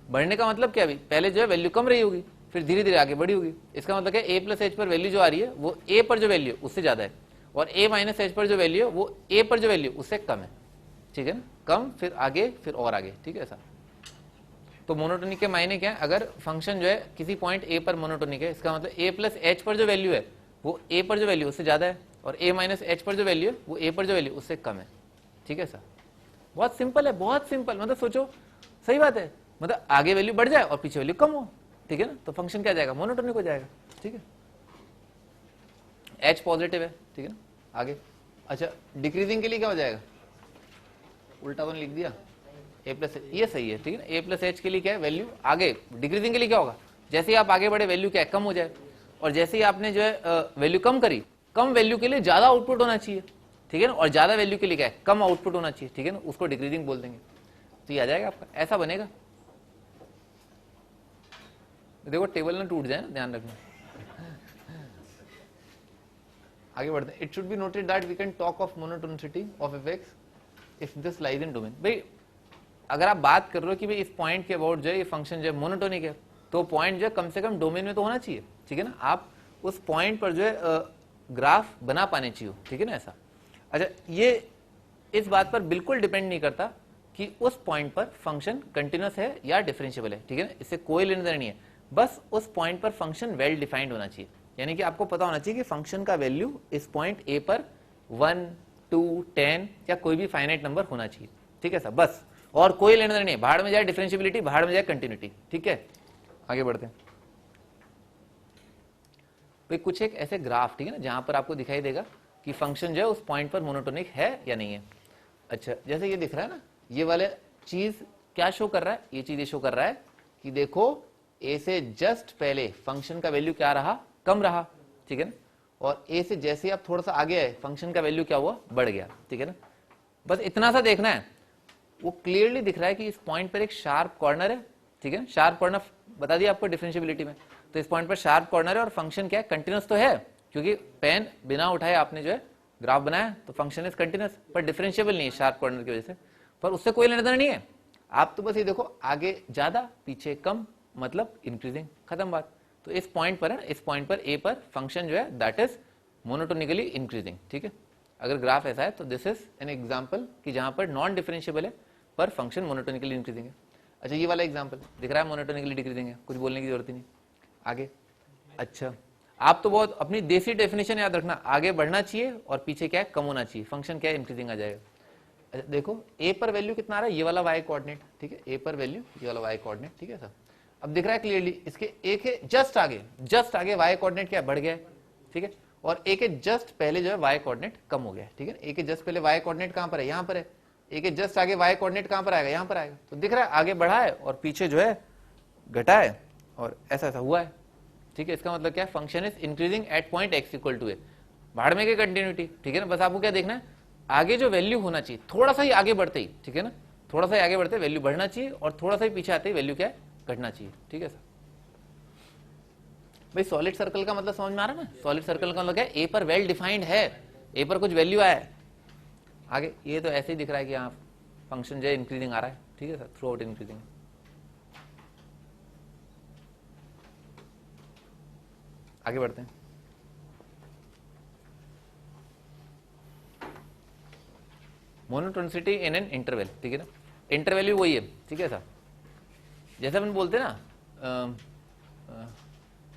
बढ़ने का मतलब क्या, भी पहले जो है वैल्यू कम रही होगी, फिर धीरे धीरे आगे बढ़ी होगी। इसका मतलब क्या, ए प्लस एच पर वैल्यू जो आ रही है वो ए पर जो वैल्यू उससे ज्यादा है, और ए माइनस एच पर जो वैल्यू है वो ए पर जो वैल्यू उससे कम है, ठीक है ना। कम फिर आगे फिर और आगे, ठीक है ऐसा। तो मोनोटोनिक के मायने क्या है, अगर फंक्शन जो है किसी पॉइंट ए पर मोनोटोनिक है, इसका मतलब ए प्लस एच पर जो वैल्यू है वो ए पर जो वैल्यू उससे ज्यादा है, और ए माइनस एच पर जो वैल्यू है वो ए पर जो वैल्यू उससे कम है, ठीक है सर। बहुत सिंपल है, बहुत सिंपल। मतलब सोचो, सही बात है, मतलब आगे वैल्यू बढ़ जाए और पीछे वैल्यू कम हो, ठीक है ना, तो फंक्शन क्या जाएगा, मोनोटोनिक हो जाएगा, ठीक है। एच पॉजिटिव है, ठीक है ना, आगे। अच्छा डिक्रीजिंग के लिए क्या हो जाएगा, उल्टा वन लिख दिया, ए प्लस, ये सही है, ठीक है ना। ए प्लस एच के लिए क्या है वैल्यू, आगे डिक्रीजिंग के लिए क्या होगा, जैसे ही आप आगे बढ़े वैल्यू क्या है, कम हो जाए, और जैसे ही आपने जो है वैल्यू कम करी, कम वैल्यू के लिए ज्यादा आउटपुट होना चाहिए, ठीक है ना, और ज्यादा वैल्यू के लिए क्या है, कम आउटपुट होना चाहिए, ठीक है ना, उसको डिक्रीजिंग बोल देंगे। तो ये आ जाएगा आपका, ऐसा बनेगा। देखो टेबल ना टूट जाए ना, ध्यान रखना। आगे बढ़ते हैं। It should be noted that we can talk of monotonicity of effects if this lies in domain. भाई अगर आप बात कर रहे हो कि भाई इस पॉइंट के अबाउट जो है ये फंक्शन जो है मोनोटोनिक है, तो पॉइंट जो है कम से कम डोमेन में तो होना चाहिए, ठीक है ना, आप उस पॉइंट पर जो है ग्राफ बना पाने चाहिए, ठीक है ना, ऐसा। अच्छा, ये इस बात पर बिल्कुल डिपेंड नहीं करता कि उस पॉइंट पर फंक्शन कंटिन्यूअस है या डिफरेंशिएबल है, ठीक है ना, इससे कोई लेना देना नहीं है, बस उस पॉइंट पर फंक्शन वेल डिफाइंड होना चाहिए। यानी कि आपको पता होना चाहिए कि फंक्शन का वैल्यू इस पॉइंट ए पर 1, 2, 10 या कोई भी फाइनाइट नंबर होना चाहिए, ठीक है सर, बस, और कोई लेना देना नहीं है, भाड़ में जाए डिफरेंशिएबिलिटी, भाड़ में जाए कंटिन्यूटी, ठीक है। आगे बढ़ते हैं। भाई कुछ एक ऐसे ग्राफ, ठीक है ना, जहां पर आपको दिखाई देगा कि फंक्शन जो है उस पॉइंट पर मोनोटोनिक है या नहीं है। अच्छा, जैसे ये दिख रहा है ना, ये वाले चीज क्या शो कर रहा है, ये चीज ये शो कर रहा है कि देखो ए से जस्ट पहले फंक्शन का वैल्यू क्या रहा, कम रहा, ठीक है ना, और ए से जैसे ही आप थोड़ा सा आगे आए फंक्शन का वैल्यू क्या हुआ, बढ़ गया, ठीक है ना। बस इतना सा देखना है, वो क्लियरली दिख रहा है कि इस पॉइंट पर एक शार्प कॉर्नर है, ठीक है, शार्प कॉर्नर बता दिया आपको डिफरेंशिएबिलिटी में। तो इस पॉइंट पर शार्प कॉर्नर है और फंक्शन क्या है, कंटिन्यूअस तो है, क्योंकि पेन बिना उठाए आपने जो है ग्राफ बनाया, तो फंक्शन इज कंटिन्यूअस, पर डिफरेंशिएबल नहीं है शार्प कॉर्नर की वजह से, पर उससे कोई लेना देना नहीं है। आप तो बस ये देखो आगे ज्यादा पीछे कम, मतलब इंक्रीजिंग, खत्म बात। तो इस पॉइंट पर है, इस पॉइंट पर ए पर फंक्शन जो है दैट इज मोनोटोनिकली इंक्रीजिंग, ठीक है। अगर ग्राफ ऐसा है तो दिस इज एन एग्जांपल कि जहां पर नॉन डिफरेंशिएबल है पर फंक्शन मोनोटोनिकली इंक्रीजिंग है। अच्छा, ये वाला एग्जांपल दिख रहा है मोनोटोनिकली डिक्रीजिंग है, कुछ बोलने की जरूरत ही नहीं। आगे, अच्छा, आप तो बहुत अपनी देसी डेफिनेशन याद रखना, आगे बढ़ना चाहिए और पीछे क्या है, कम होना चाहिए, फंक्शन क्या है, इंक्रीजिंग आ जाएगा। अच्छा देखो ए पर वैल्यू कितना आ रहा है, ये वाला वाई कोऑर्डिनेट, ठीक है, ए पर वैल्यू ये वाला वाई कोऑर्डिनेट, ठीक है सर। अब दिख रहा है क्लियरली इसके ए के जस्ट आगे वाई कोऑर्डिनेट क्या बढ़ गया है, ठीक है, और ए के जस्ट पहले जो है वाई कोऑर्डिनेट कम हो गया है, ठीक है। ए के जस्ट पहले वाई कोऑर्डिनेट कहां पर है, यहां पर है, ए के जस्ट आगे वाई कोऑर्डिनेट कहां पर आएगा, यहां पर आएगा। तो दिख रहा है आगे बढ़ा है और पीछे जो है घटा है, और ऐसा ऐसा हुआ है, ठीक है। इसका मतलब क्या है, function is increasing at point x equal to a, भाड़ में की कंटिन्यूटी, ठीक है ना। बस आपको क्या देखना है, आगे जो वैल्यू होना चाहिए, थोड़ा सा ही आगे बढ़ते ही, ठीक है ना, थोड़ा सा ही आगे बढ़ते वैल्यू बढ़ना चाहिए, और थोड़ा सा ही पीछे आते ही वैल्यू क्या है, घटना चाहिए, ठीक है सर। भाई सॉलिड सर्कल का मतलब समझ में आ रहा है ना, सॉलिड सर्कल का मतलब क्या है, ए पर वेल डिफाइंड है, ए पर कुछ वैल्यू आया है। आगे ये तो ऐसे ही दिख रहा है कि यहाँ फंक्शन जो है इंक्रीजिंग आ रहा है, ठीक है सर, थ्रू आउट इंक्रीजिंग। आगे बढ़ते हैं। मोनोटोनिसिटी इन एन इंटरवल, ठीक है ना, इंटरवल भी वही है, ठीक है सर। जैसे अपन बोलते हैं ना,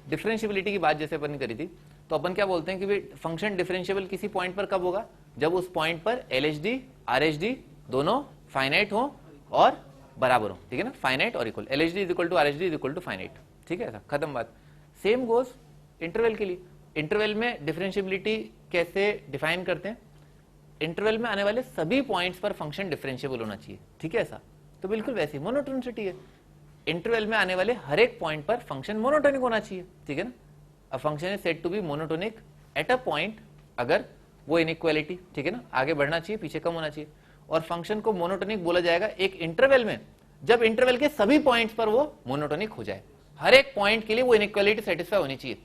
डिफरेंशिएबिलिटी की बात जैसे अपन करी थी, तो अपन क्या बोलते हैं कि भाई फंक्शन डिफरेंशिएबल किसी पॉइंट पर कब होगा, जब उस पॉइंट पर एलएचडी आरएचडी दोनों फाइनाइट हो और बराबर हो, ठीक है ना, फाइनाइट और equal, LHD is equal to RHD is equal to finite, ठीक है सर, खत्म बात। सेम गोज इंटरवल के लिए। इंटरवल में डिफरेंशिएबिलिटी कैसे डिफाइन करते हैं, इंटरवल में आने वाले सभी पॉइंट्स पर फंक्शन डिफरेंशिएबल होना चाहिए, ठीक है ऐसा। तो बिल्कुल वैसे ही मोनोटोनिसिटी है, इंटरवल में आने वाले हर एक पॉइंट पर फंक्शन मोनोटोनिक होना चाहिए, ठीक है ना। A function is said to be monotonic at a point अगर वो इनइक्वालिटी, ठीक है ना, आगे बढ़ना चाहिए पीछे कम होना चाहिए। और फंक्शन को मोनोटोनिक बोला जाएगा एक इंटरवल में जब इंटरवल के सभी पॉइंट्स पर वो मोनोटोनिक हो जाए, हर एक पॉइंट के लिए वो इनइक्वालिटी सेटिस्फाई होनी चाहिए।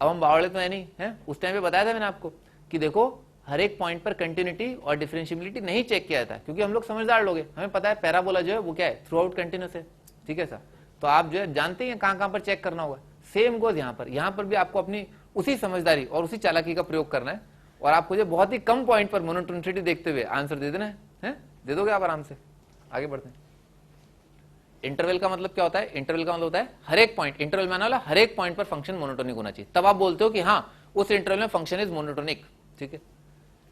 अब हम बावड़े तो है नहीं है, उस टाइम पे बताया था मैंने आपको कि देखो हर एक पॉइंट पर कंटिन्यूटी और डिफरेंशिएबिलिटी नहीं चेक किया जाता, क्योंकि हम लोग समझदार लोग हैं, हमें पता है पैराबोला जो है वो क्या है, थ्रू आउट कंटिन्यूअस है, ठीक है सर। तो आप जो है जानते हैं कहां पर चेक करना होगा। सेम गोज यहाँ पर भी आपको अपनी उसी समझदारी और उसी चालाकी का प्रयोग करना है, और आपको जो बहुत ही कम पॉइंट पर मोनोटोनिसिटी देखते हुए आंसर दे देना है, दे दोगे आप आराम से। आगे बढ़ते हैं। इंटरवल का मतलब क्या होता है, इंटरवल का मतलब होता है हर एक पॉइंट, इंटरवल में आने वाला हर एक पॉइंट पर फंक्शन मोनोटोनिक होना चाहिए, तब आप बोलते हो कि हाँ उस इंटरवल में फंक्शन इज मोनोटोनिक, ठीक है।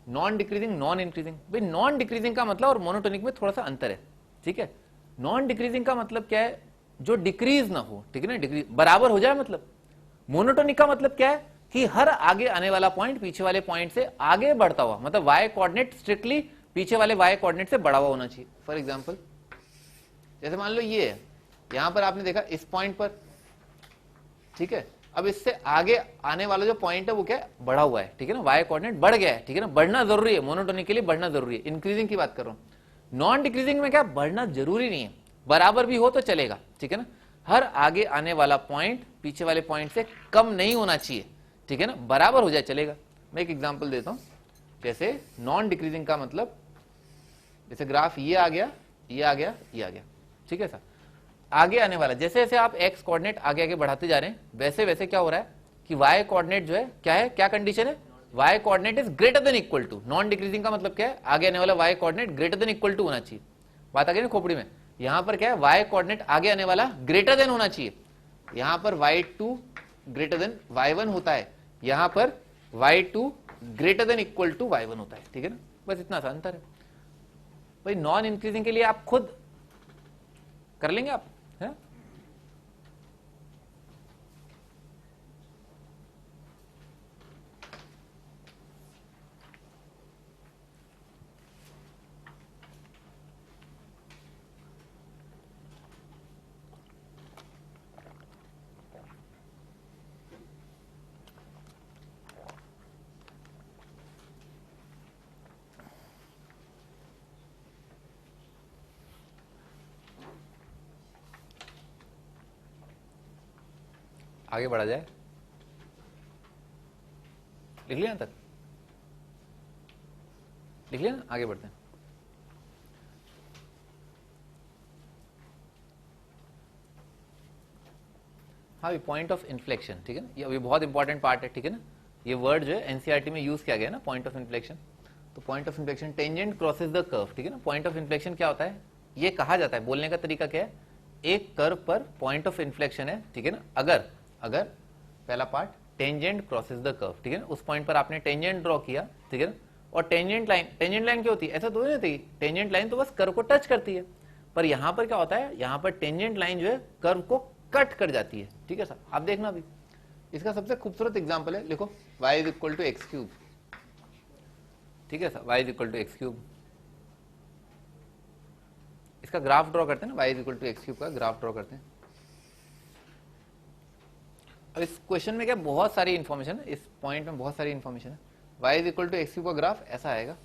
नॉन डिक्रीजिंग नॉन इंक्रीजिंग, भाई नॉन डिक्रीजिंग का मतलब और मोनोटोनिक में थोड़ा सा अंतर है, ठीक है। नॉन डिक्रीजिंग का मतलब क्या है, जो डिक्रीज ना हो, ठीक है ना, डिक्रीज बराबर हो जाए मतलब। मोनोटोनिक का मतलब क्या है कि हर आगे आने वाला पॉइंट पीछे वाले पॉइंट से आगे बढ़ता हुआ, मतलब वाई कोऑर्डिनेट स्ट्रिक्टली पीछे वाले वाई कोऑर्डिनेट से बड़ा हुआ होना चाहिए। फॉर एग्जांपल जैसे मान लो ये है, यहां पर आपने देखा इस पॉइंट पर, ठीक है, अब इससे आगे आने वाला जो पॉइंट है वो क्या है, बढ़ा हुआ है, ठीक है ना, वाई कोऑर्डिनेट बढ़ गया है, ठीक है ना, बढ़ना जरूरी है, मोनोटोनिक के लिए बढ़ना जरूरी है। इंक्रीजिंग की बात कर रहा हूं, नॉन डिक्रीजिंग में क्या बढ़ना जरूरी नहीं है, बराबर भी हो तो चलेगा, ठीक है ना। हर आगे आने वाला पॉइंट पीछे वाले पॉइंट से कम नहीं होना चाहिए, ठीक है ना, बराबर हो जाए चलेगा। मैं एक एग्जांपल देता हूं, जैसे नॉन डिक्रीजिंग का मतलब, जैसे ग्राफ ये आ गया, ये आ गया, ये आ गया, ठीक है सर, आगे आने वाला जैसे जैसे आप एक्स कोऑर्डिनेट आगे आगे बढ़ाते जा रहे हैं, वैसे वैसे क्या हो रहा है कि वाई कोऑर्डिनेट जो है, क्या कंडीशन है, y coordinate is greater than equal to, non decreasing का मतलब क्या है, आगे आने वाला y coordinate greater than equal to होना चाहिए। बात आ गई ना खोपड़ी में, यहां पर क्या है, वाई कोऑर्डिनेट आगे आने वाला ग्रेटर देन होना चाहिए, यहां पर y2 ग्रेटर देन y1 होता है, यहां पर y2 greater than equal to y1 होता है, ठीक है ना, बस इतना सा अंतर है भाई। नॉन इंक्रीजिंग के लिए आप खुद कर लेंगे आप, है? आगे बढ़ा जाए, लिख लिया तक, लिख लिया ना, आगे बढ़ते हैं। हाँ, पॉइंट ऑफ इन्फ्लेक्शन, ठीक है ना, ये बहुत इंपॉर्टेंट पार्ट है, ठीक है ना, ये वर्ड जो है एनसीईआरटी में यूज किया गया ना, पॉइंट ऑफ इन्फ्लेक्शन। तो point of inflection, tangent crosses the curve, ठीक है ना, पॉइंट ऑफ इन्फ्लेक्शन क्या होता है, ये कहा जाता है, बोलने का तरीका क्या है, एक कर्व पर पॉइंट ऑफ इन्फ्लेक्शन है, ठीक है ना, अगर अगर पहला part tangent crosses the curve, ठीक है ना, उस पॉइंट पर आपने टेंजेंट ड्रॉ किया, ठीक है ना, और टेंजेंट लाइन क्या होती है, ऐसा तो नहीं होती, टेंजेंट लाइन तो बस कर्व को टच करती है, पर यहां पर क्या होता है, यहां पर टेंजेंट लाइन जो है कर्व को कट कर जाती है, ठीक है सर, आप देखना अभी इसका सबसे खूबसूरत एग्जांपल है, लिखो y is equal to x cube, ठीक है sir, y is equal to x cube, इसका ग्राफ ड्रॉ करते हैं ना, y is equal to x cube का ग्राफ ड्रॉ करते हैं। अब इस क्वेश्चन में क्या बहुत सारी इंफॉर्मेशन है, इस पॉइंट में बहुत सारी इंफॉर्मेशन है। y is equal to x cube का ग्राफ ऐसा आएगा,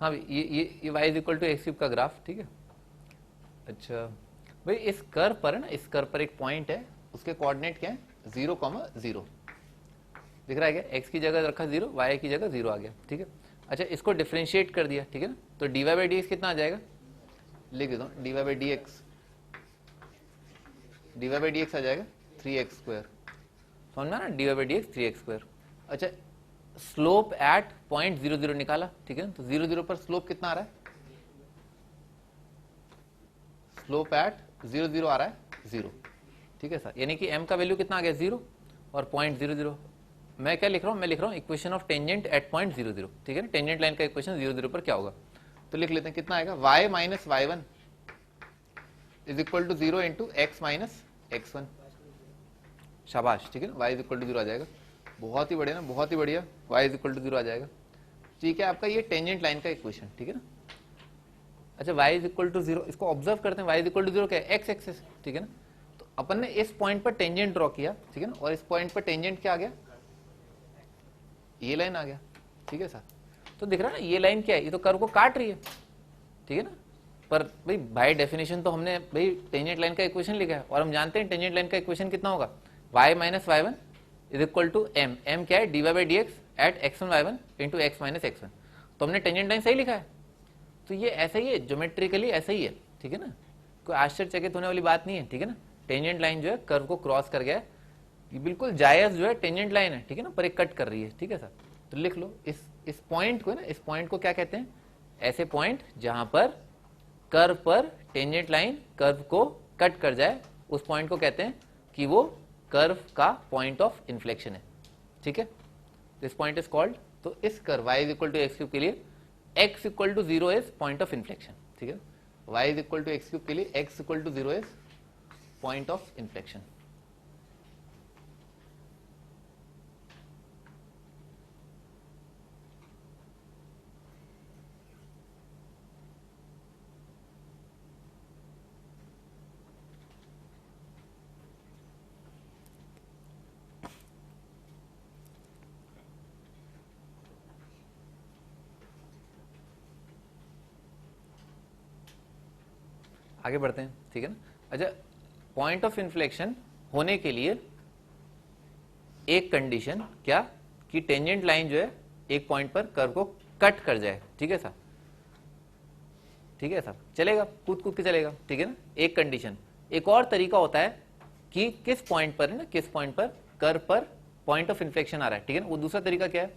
हाँ ये y is equal to x cube का ग्राफ, ठीक है। अच्छा भाई, इस कर्व पर है ना, इस कर्व पर एक पॉइंट है, उसके कोऑर्डिनेट क्या है, 0,0 दिख रहा है क्या, x की जगह रखा 0, y की जगह 0 आ गया, ठीक है। अच्छा, इसको डिफरेंशिएट कर दिया, ठीक है ना, तो dy बाई डी एक्स कितना आ जाएगा, लिख देता हूँ, dy बाई डी एक्स आ जाएगा 3x स्क्वायर, समझ में ना, dy by d x 3x square. अच्छा, स्लोप एट पॉइंट 0,0 निकाला, ठीक है ना, तो 0,0 पर स्लोप कितना आ रहा है, स्लोप एट 0,0 आ रहा है 0, ठीक है सर, यानी कि m का वैल्यू कितना आ गया 0 और पॉइंट 0,0। मैं क्या लिख रहा हूं, मैं लिख रहा हूं equation of tangent at point 0,0, ठीक है ना, टेंजेंट लाइन का इक्वेशन 0,0 पर क्या होगा, तो लिख लेते हैं, कितना आएगा, y minus y1 is equal to 0 into x minus x1, शाबाश, ठीक है ना, y इज इक्वल टू 0 आ जाएगा, बहुत ही बढ़िया ना, बहुत ही बढ़िया, y इज इक्वल टू 0 आ जाएगा, ठीक है, आपका ये टेंजेंट लाइन का इक्वेशन, ठीक है ना। अच्छा, y इज इक्वल टू 0, इसको ऑब्जर्व करते हैं, y इज इक्वल टू 0 क्या है, एक्स एक्सिस, ठीक है ना, तो अपन ने इस पॉइंट पर टेंजेंट ड्रॉ किया, ठीक है ना, और इस पॉइंट पर टेंजेंट क्या आ गया, ये लाइन आ गया, ठीक है सर, तो दिख रहा है ना, ये लाइन क्या है, ये तो कर्व को काट रही है, ठीक है ना, पर भाई बाय डेफिनेशन तो हमने भाई टेंजेंट लाइन का इक्वेशन लिखा है, और हम जानते हैं टेंजेंट लाइन का इक्वेशन कितना होगा, y minus y1 is equal to m क्या है, dy by d x at x1 y1 into x minus x1, तो हमने टेंजेंट लाइन सही लिखा है, तो ये ऐसा ही है, ज्योमेट्रिकली ऐसा ही है, ठीक है ना, कोई आश्चर्यचकित होने वाली बात नहीं है, ठीक है ना, टेंजेंट लाइन जो है कर्व को क्रॉस कर गया है, ये बिल्कुल जायज जो है टेंजेंट लाइन है, ठीक है ना, पर एक कट कर रही है, ठीक है सर, तो लिख लो इस पॉइंट को ना, इस पॉइंट को क्या कहते हैं, ऐसे पॉइंट जहां पर कर्व पर टेंजेंट लाइन कर्व को कट कर जाए, उस पॉइंट को कहते हैं कि वो कर्व का पॉइंट ऑफ इन्फ्लेक्शन है, ठीक है, दिस पॉइंट इज कॉल्ड, तो इस curve y is equal to x cube के लिए x equal to 0 is point of inflection, ठीक है, y is equal to x cube के लिए x equal to 0 is point of inflection. आगे बढ़ते हैं, ठीक है ना। अच्छा, पॉइंट ऑफ इन्फ्लेक्शन होने के लिए एक कंडीशन क्या, कि टेंजेंट लाइन जो है एक पॉइंट पर कर्व को कट कर जाए, ठीक है साहब, ठीक है साहब, चलेगा, कूद कूद के चलेगा, ठीक है ना, एक कंडीशन। एक और तरीका होता है कि किस पॉइंट पर है ना, किस पॉइंट पर कर्व पर पॉइंट ऑफ इन्फ्लेक्शन आ रहा है, ठीक है ना, वो दूसरा तरीका क्या है,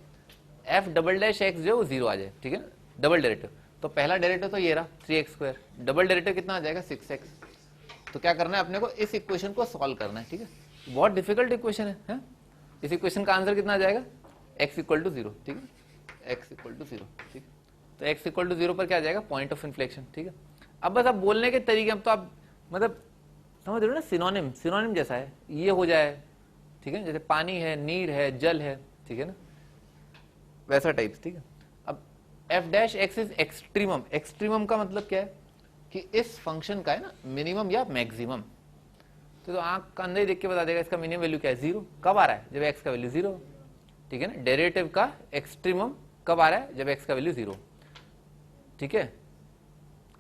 एफ डबल डैश एक्स जो है वो 0 आ जाए, ठीक है ना, डबल डेरिवेटिव। तो पहला डेरिवेटिव तो ये रहा 3x², डबल डेरिवेटिव कितना आ जाएगा 6x। तो क्या करना है अपने को, इस इक्वेशन को सॉल्व करना है, ठीक है, बहुत डिफिकल्ट इक्वेशन है? इस इक्वेशन का आंसर कितना आ जाएगा, x = 0, ठीक है, x = 0, ठीक है। तो x = 0 पर क्या आ जाएगा, पॉइंट ऑफ इन्फ्लेक्शन, ठीक है। अब बस आप बोलने के तरीके, अब तो आप मतलब समझ रहे हो ना, सिनोनिम, सिनोनिम जैसा है, ये हो जाए, ठीक है, जैसे पानी है, नीर है, जल है, ठीक है ना, वैसा टाइप, ठीक है। अब f dash x is extremum, extremum का मतलब क्या है कि इस फंक्शन का है ना मिनिमम या मैक्सिमम। तो आंख का अंदर ही देख के बता देगा इसका मिनिमम वैल्यू क्या है, 0। कब आ रहा है, जब x का वैल्यू 0, ठीक है ना। डेरिवेटिव का एक्सट्रीमम कब आ रहा है, जब x का वैल्यू 0, ठीक है,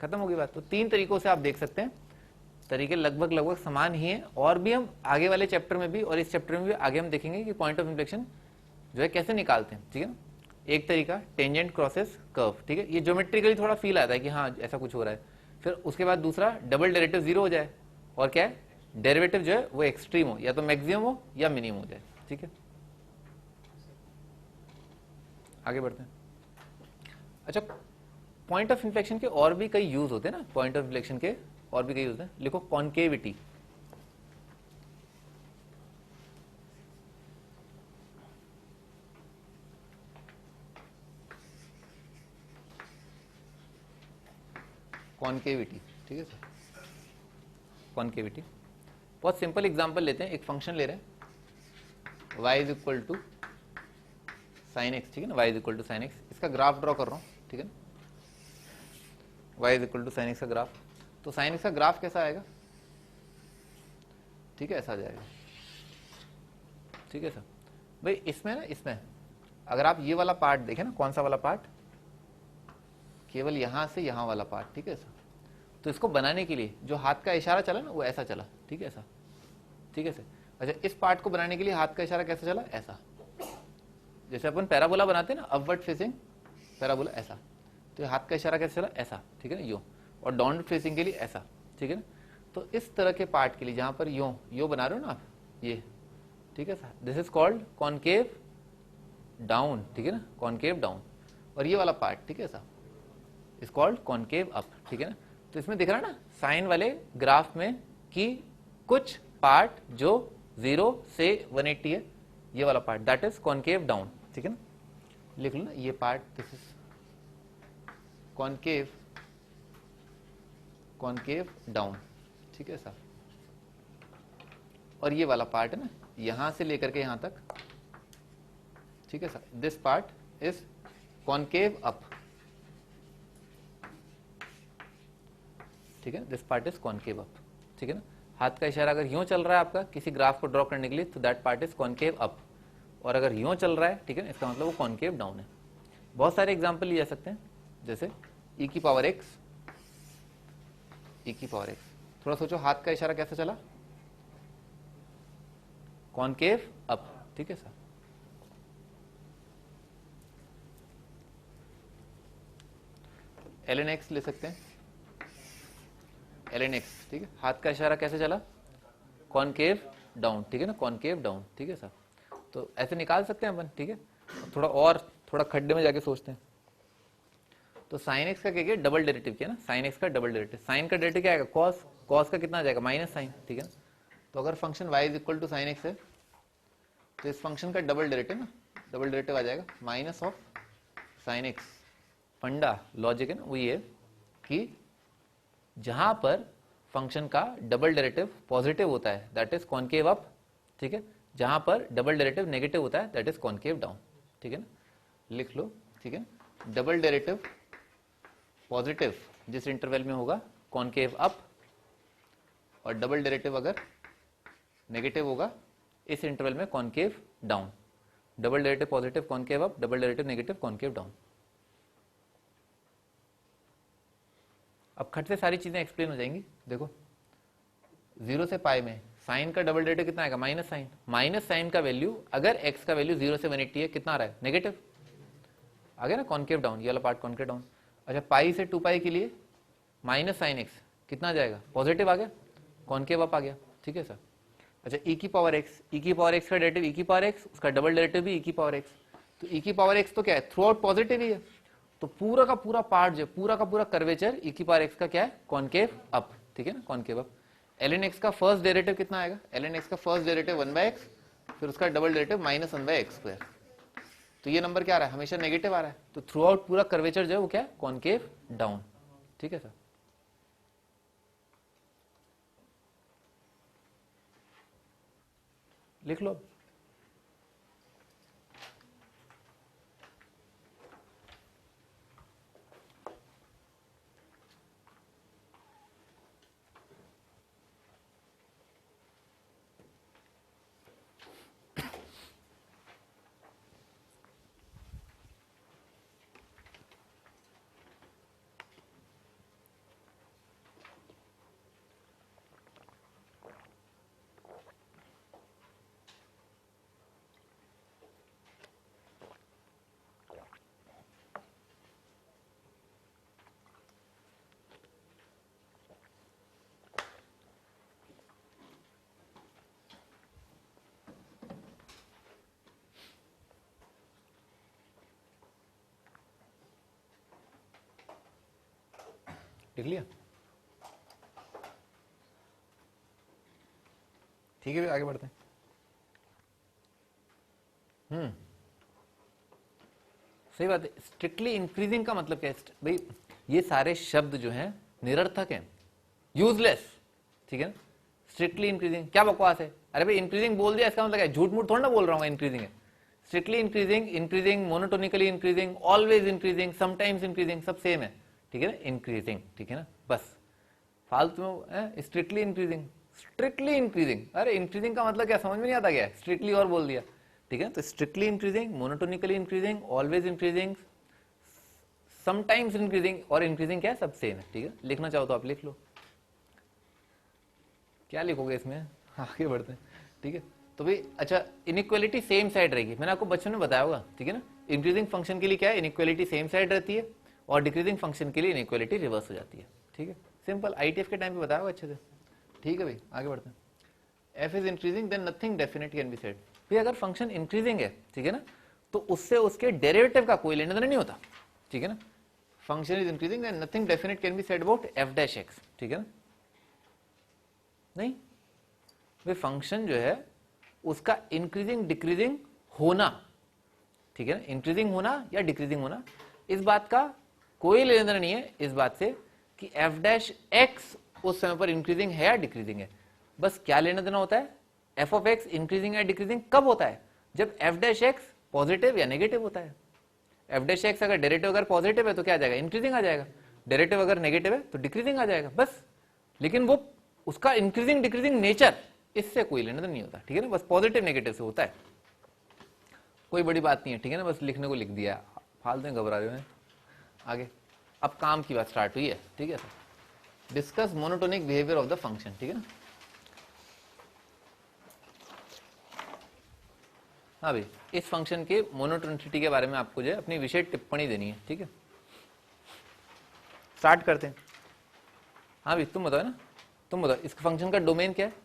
खत्म हो गई बात। तो 3 तरीकों से आप देख सकते हैं, तरीके लगभग लगभग समान ही हैं, और भी हम आगे वाले चैप्टर में भी और इस चैप्टर में भी आगे हम देखेंगे कि पॉइंट ऑफ इन्फ्लेक्शन जो है कैसे निकालते हैं, ठीक है ना। एक तरीका टेंजेंट क्रॉसेस कर्व, ठीक है, ये ज्योमेट्रिकली थोड़ा फील आता है कि हाँ ऐसा कुछ हो रहा है। फिर उसके बाद दूसरा डबल डेरिवेटिव 0 हो जाए, और क्या है, डेरिवेटिव जो है वो एक्सट्रीम हो, या तो मैक्सिमम हो या मिनिमम हो जाए, ठीक है। आगे बढ़ते हैं। अच्छा, पॉइंट ऑफ इन्फ्लेक्शन के और भी कई यूज होते हैं ना, पॉइंट ऑफ इन्फ्लेक्शन के और भी कई यूज हैं। लिखो कॉन्केविटी, कॉन्केविटी, ठीक है सर, कॉन्केविटी। बहुत सिंपल एग्जांपल लेते हैं, एक फंक्शन ले रहे हैं y = sin x, ठीक है ना, y = sin x, इसका ग्राफ ड्रॉ कर रहा हूँ, ठीक है ना, y = sin x का ग्राफ। तो sin x का ग्राफ कैसा आएगा, ठीक है, ऐसा आ जाएगा, ठीक है सर। भाई इसमें ना, इसमें अगर आप ये वाला पार्ट देखें ना, कौन सा वाला पार्ट, केवल यहां से यहां वाला पार्ट, ठीक है सर। तो इसको बनाने के लिए जो हाथ का इशारा चला ना, वो ऐसा चला, ठीक है ऐसा, ठीक है सर। अच्छा, इस पार्ट को बनाने के लिए हाथ का इशारा कैसे चला, ऐसा, जैसे अपन पैराबोला बनाते हैं ना, अपवर्ड फेसिंग पैराबोला, ऐसा। तो हाथ का इशारा कैसे चला, ऐसा, ठीक है ना, यूं, और डाउनवर्ड फेसिंग के लिए ऐसा, ठीक है ना। तो इस तरह के पार्ट के लिए जहां पर यूं बना रहे हो ना आप, ये, ठीक है sir, this is called concave down, ठीक है ना, कॉन्केव डाउन। और ये वाला पार्ट, ठीक है sir, is called concave up, ठीक है ना। तो इसमें दिख रहा है ना साइन वाले ग्राफ में कि कुछ पार्ट जो 0 से 180 है, ये वाला part, that is concave down, ठीक है ना। लिख लो ना, ये part, this is concave, concave down, ठीक है सर। और ये वाला पार्ट है ना, यहां से लेकर के यहां तक, ठीक है sir, this part is concave up, ठीक है, this part is concave up, ठीक है ना। हाथ का इशारा अगर यूं चल रहा है आपका किसी ग्राफ को ड्रॉ करने के लिए, तो that part is concave up, और अगर यूं चल रहा है, ठीक है ना, इसका मतलब वो कॉन्केव डाउन है। बहुत सारे एग्जांपल लिए जा सकते हैं, जैसे e की पावर x, e की पावर x, थोड़ा सोचो हाथ का इशारा कैसे चला, कॉन्केव अप, ठीक है सर। ln x ले सकते हैं, ln x, ठीक है, हाथ का इशारा कैसे चला, कॉन्केव डाउन, ठीक है ना, कॉन्केव डाउन, ठीक है सर। तो ऐसे निकाल सकते हैं अपन, ठीक है। थोड़ा खड्डे में जाके सोचते हैं। तो साइन एक्स का क्या किया, डबल डेरिवेटिव किया ना, साइन एक्स का डबल डेरिवेटिव, साइन का डेरिवेटिव क्या आएगा, कॉस, कॉस का कितना आ जाएगा, माइनस साइन, ठीक है ना। तो अगर फंक्शन y = sin x है, तो इस फंक्शन का डबल डेरिवेटिव ना, डबल डेरिवेटिव आ जाएगा माइनस ऑफ साइन एक्स। फंडा लॉजिक है ना, वो ये कि जहां पर फंक्शन का डबल डेरिवेटिव पॉजिटिव होता है, दैट इज कॉन्केव अप, ठीक है, जहां पर डबल डेरिवेटिव नेगेटिव होता है, दैट इज कॉन्केव डाउन, ठीक है ना, लिख लो, ठीक है। डबल डेरिवेटिव पॉजिटिव जिस इंटरवल में होगा कॉन्केव अप, और डबल डेरिवेटिव अगर नेगेटिव होगा इस इंटरवल में concave down. Double derivative positive concave up, double derivative negative concave down. अब खट से सारी चीजें एक्सप्लेन हो जाएंगी। देखो 0 से पाई में साइन का डबल डेरिवेटिव कितना आएगा, माइनस साइन का वैल्यू, अगर x का वैल्यू 0 से 180 है, कितना आ रहा है, नेगेटिव आ गया ना, कॉन्केव डाउन, ये वाला पार्ट कॉन्केव डाउन। अच्छा पाई से 2 पाई के लिए माइनस साइन एक्स कितना आ जाएगा, पॉजिटिव आ गया, कॉन्केव अप आ गया, ठीक है सर। अच्छा e की पावर x का डेरिवेटिव e की पावर x, उसका डबल डेरिवेटिव भी e की पावर x, तो e की पावर x तो क्या है, थ्रू आउट पॉजिटिव ही है, तो पूरा का पूरा पार्ट जो पूरा का पूरा कर्वेचर e की पावर x का क्या है, कॉन्केव अप, ठीक है ना, कॉन्केव अप। ln x का फर्स्ट डेरिवेटिव कितना आएगा, ln x का फर्स्ट डेरिवेटिव 1/x, फिर उसका डबल डेरिवेटिव माइनस 1/x², तो ये नंबर क्या आ रहा है, हमेशा नेगेटिव आ रहा है, तो थ्रू आउट पूरा कर्वेचर जो है वो क्या है, कॉन्केव डाउन, ठीक है सर। लिख लो। लिख लिया, ठीक है, आगे बढ़ते हैं। सही बात है। स्ट्रिक्टली इंक्रीजिंग का मतलब क्या है भाई, ये सारे शब्द जो हैं निरर्थक हैं, यूजलेस, ठीक है ना। स्ट्रिक्टली इंक्रीजिंग क्या बकवास है, अरे भाई इंक्रीजिंग बोल दिया इसका मतलब क्या, झूठ मूठ थोड़ा ना बोल रहा हूँ, इंक्रीजिंग है। Strictly increasing, increasing, monotonically increasing, always increasing, sometimes increasing, सब सेम है, ठीक है ना, इंक्रीजिंग, ठीक है ना, बस फालतू में स्ट्रिक्टली इंक्रीजिंग, स्ट्रिक्टली इंक्रीजिंग, अरे इंक्रीजिंग का मतलब क्या समझ में नहीं आता क्या, स्ट्रिक्टली और बोल दिया, ठीक है। तो strictly increasing, monotonically increasing, always increasing, sometimes increasing, और इंक्रीजिंग क्या है, सब सेम है, ठीक है। लिखना चाहो तो आप लिख लो, क्या लिखोगे इसमें, आगे बढ़ते हैं, ठीक है। तो भाई अच्छा इनइक्वालिटी सेम साइड रहेगी, मैंने आपको बचपन में बताया होगा, ठीक है ना। इंक्रीजिंग फंक्शन के लिए क्या है, इनइक्वालिटी सेम साइड रहती है, और डिक्रीजिंग फंक्शन के लिए इनइक्वालिटी रिवर्स हो जाती है, ठीक है। सिंपल, आईटीएफ के टाइम पे बताया होगा अच्छे से, ठीक है भाई, आगे बढ़ते हैं। F is increasing then nothing definite can be said, फिर अगर फंक्शन इंक्रीजिंग है, ठीक है ना, तो उससे उसके डेरिवेटिव का कोई लेना देना नहीं होता, ठीक है ना। Function is increasing then nothing definite can be said about f dash x, ठीक है ना, नहीं भाई फंक्शन जो है उसका इंक्रीजिंग डिक्रीजिंग होना, ठीक है ना, इंक्रीजिंग होना या डिक्रीजिंग होना, इस बात का कोई लेना देना नहीं है इस बात से कि एफ डैश एक्स उस समय पर इंक्रीजिंग है या डिक्रीजिंग है। बस क्या लेना देना होता है, एफ ऑफ एक्स इंक्रीजिंग या डिक्रीजिंग कब होता है, जब एफ डैश एक्स पॉजिटिव या नेगेटिव होता है। एफ डैश एक्स अगर डेरिवेटिव अगर पॉजिटिव है तो क्या आ जाएगा, इंक्रीजिंग आ जाएगा, डेरिवेटिव अगर नेगेटिव है तो डिक्रीजिंग आ जाएगा, बस। लेकिन वो उसका इंक्रीजिंग डिक्रीजिंग नेचर इससे कोई लेना देना नहीं होता, ठीक है ना, बस पॉजिटिव नेगेटिव से होता है, कोई बड़ी बात नहीं है, ठीक है ना, बस लिखने को लिख दिया, फालतू में घबरा रहे हैं। आगे अब काम की बात स्टार्ट हुई है, ठीक है sir. Discuss monotonic behaviour of the function, ठीक है ना। हाँ भाई, इस फंक्शन के मोनोटोनिसिटी के बारे में आपको जो है अपनी विशेष टिप्पणी देनी है, ठीक है। स्टार्ट करते हैं। हाँ भाई तुम बताओ ना, तुम बताओ इस फंक्शन का डोमेन क्या है।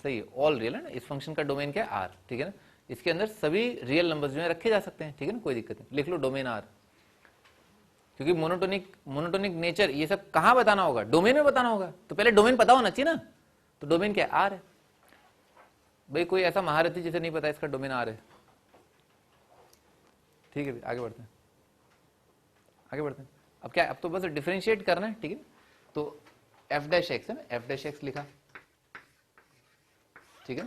सही है, ऑल रियल है ना, इस फंक्शन का डोमेन क्या है, आर, ठीक है ना। इसके अंदर सभी रियल नंबर्स जो है रखे जा सकते हैं, ठीक है ना, कोई दिक्कत नहीं, लिख लो डोमेन आर। क्योंकि मोनोटोनिक नेचर ये सब कहां बताना होगा, डोमेन में बताना होगा, तो पहले डोमेन पता होना चाहिए ना, तो डोमेन क्या है, आर है भाई। कोई ऐसा महारथी जिसे नहीं पता इसका डोमेन आर है, ठीक है, आगे बढ़ते हैं, आगे बढ़ते हैं। अब क्या, अब तो बस डिफरेंशिएट करना है, ठीक है। तो एफ डैश एक्स है ना, एफ डैश एक्स लिखा, ठीक है,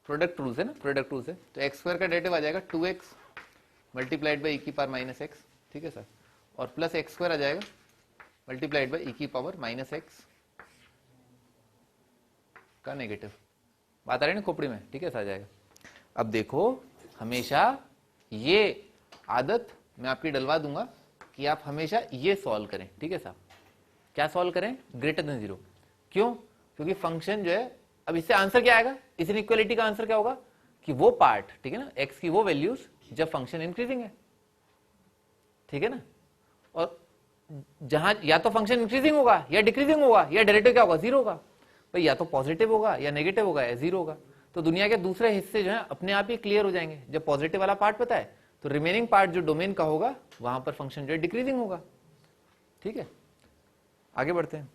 प्रोडक्ट रूल्स है ना, प्रोडक्ट रूल्स है, तो एक्स स्क्वायर का डेरिवेटिव आ जाएगा 2x मल्टीप्लाइड बाई ई की पावर माइनस एक्स, ठीक है सर, और प्लस एक्स स्क्वायर आ जाएगा मल्टीप्लाइड बाई ई की पावर माइनस एक्स का नेगेटिव, बात आ रही है ना खोपड़ी में, ठीक है, आ जाएगा। अब देखो हमेशा ये आदत मैं आपकी डलवा दूंगा कि आप हमेशा ये सॉल्व करें, ठीक है साहब। क्या सॉल्व करें? Greater than 0। क्यों? क्योंकि फंक्शन जो है, अब इससे आंसर क्या आएगा, इस इनइक्वालिटी का आंसर क्या होगा कि वो पार्ट, ठीक है ना, x की वो वैल्यूज जब फंक्शन इंक्रीजिंग है, ठीक है ना, और जहां या तो फंक्शन इंक्रीजिंग होगा या डिक्रीजिंग होगा या डेरिवेटिव क्या होगा, 0 होगा भाई, या तो पॉजिटिव होगा या नेगेटिव होगा या 0 होगा। तो दुनिया के दूसरे हिस्से जो है अपने आप ही क्लियर हो जाएंगे। जब पॉजिटिव वाला पार्ट पता है तो रिमेनिंग पार्ट जो डोमेन का होगा वहां पर फंक्शन जो है डिक्रीजिंग होगा, ठीक है। आगे बढ़ते हैं।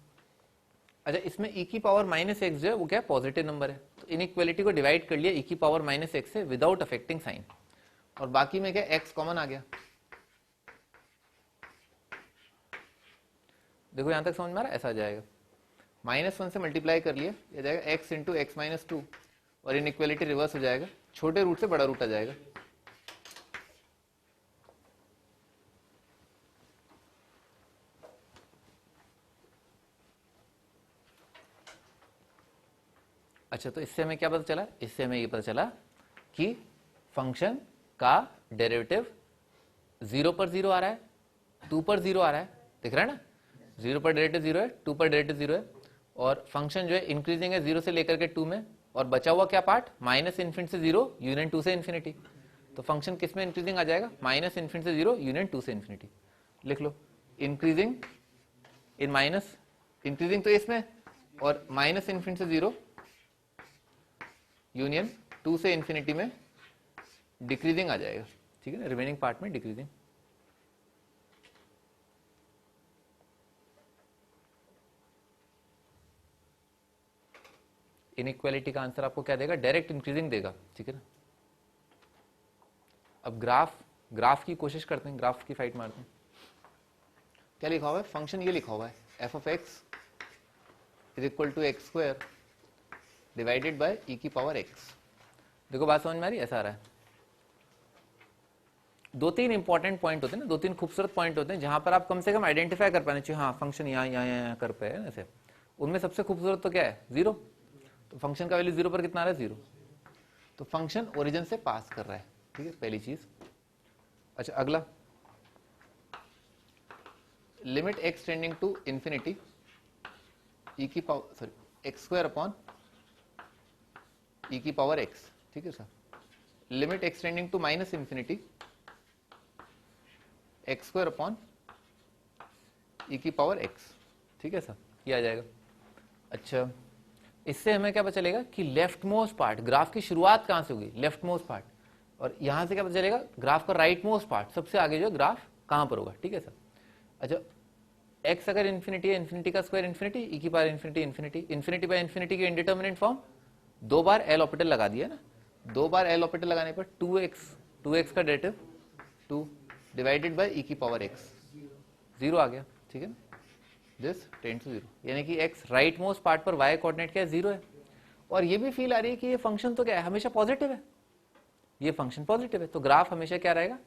अच्छा, इसमें e की पावर माइनस एक्स जो है वो क्या पॉजिटिव नंबर है, तो इनइक्वालिटी को डिवाइड कर लिया e की पावर माइनस एक्स से विदाउट अफेक्टिंग साइन, और बाकी में क्या x कॉमन आ गया। देखो यहां तक समझ में आ रहा है, ऐसा आ जाएगा, -1 से मल्टीप्लाई कर लिया, ये जाएगा x इंटू एक्स माइनस 2, और इनइक्वालिटी रिवर्स हो जाएगा, छोटे रूट से बड़ा रूट आ जाएगा। अच्छा, तो इससे हमें क्या पता चला? इससे हमें ये पता चला कि फंक्शन का डेरिवेटिव 0 पर 0 आ रहा है, 2 पर 0 आ रहा है, दिख रहा है ना, 0 पर डेरिवेटिव 0 है, 2 पर डेरिवेटिव 0 है, और फंक्शन जो है इंक्रीजिंग है 0 से लेकर के 2 में, और बचा हुआ क्या पार्ट, माइनस इन्फिनिटी से 0 यूनियन 2 से इन्फिनिटी। तो फंक्शन किस में इंक्रीजिंग आ जाएगा, माइनस इन्फिनिटी से 0 यूनियन 2 से इन्फिनिटी। लिख लो, इंक्रीजिंग इन माइनस, इंक्रीजिंग तो इसमें, और माइनस इन्फिनिटी से 0 यूनियन 2 से इंफिनिटी में डिक्रीजिंग आ जाएगा, ठीक है ना, रिमेनिंग पार्ट में डिक्रीजिंग। इनइक्वालिटी का आंसर आपको क्या देगा, डायरेक्ट इंक्रीजिंग देगा, ठीक है ना। अब ग्राफ की कोशिश करते हैं, ग्राफ की फाइट मारते हैं। क्या लिखा हुआ है, फंक्शन ये लिखा हुआ है f of x is equal to x square divided by e की पावर x। देखो बात समझ में आ रही है, ऐसा आ रहा है। 2-3 इंपॉर्टेंट पॉइंट होते हैं ना, 2-3 खूबसूरत पॉइंट होते हैं जहां पर आप कम से कम आइडेंटिफाई कर पाने चाहिए, हाँ फंक्शन यहाँ कर पाए ऐसे। उनमें सबसे खूबसूरत तो क्या है, 0। तो फंक्शन का वैल्यू 0 पर कितना आ रहा है, 0। तो फंक्शन ओरिजिन से पास कर रहा है, ठीक है, पहली चीज। अच्छा, अगला, limit x tending to infinity e की power, sorry x square upon e की पावर x, ठीक है sir. Limit x tending to minus infinity x square upon e की पावर x, ठीक है सर, ये आ जाएगा। अच्छा, इससे हमें क्या पता चलेगा कि लेफ्ट मोस्ट पार्ट, ग्राफ की शुरुआत कहां से होगी, लेफ्ट मोस्ट पार्ट, और यहां से क्या पता चलेगा, ग्राफ का राइट मोस्ट पार्ट, सबसे आगे जो ग्राफ कहां पर होगा, ठीक है सर। अच्छा, x अगर इन्फिनिटी है, इन्फिनिटी का स्क्वायर इन्फिनिटी, e की power infinity infinity, infinity by infinity की इंडिटर्मिनेंट फॉर्म, 2 बार एल ऑपरेटर लगा दिया ना, 2 बार एल ऑपरेटर लगाने पर 2x का डेरिवेटिव 2 डिवाइडेड बाय e की पावर x, 0 आ गया, ठीक है ना, दिस टेंड्स टू 0, यानी कि x राइट मोस्ट पार्ट पर y कोऑर्डिनेट क्या है, 0 है। और ये भी फील आ रही है कि ये फंक्शन तो क्या है, हमेशा पॉजिटिव है, ये फंक्शन पॉजिटिव है, तो ग्राफ हमेशा क्या रहेगा,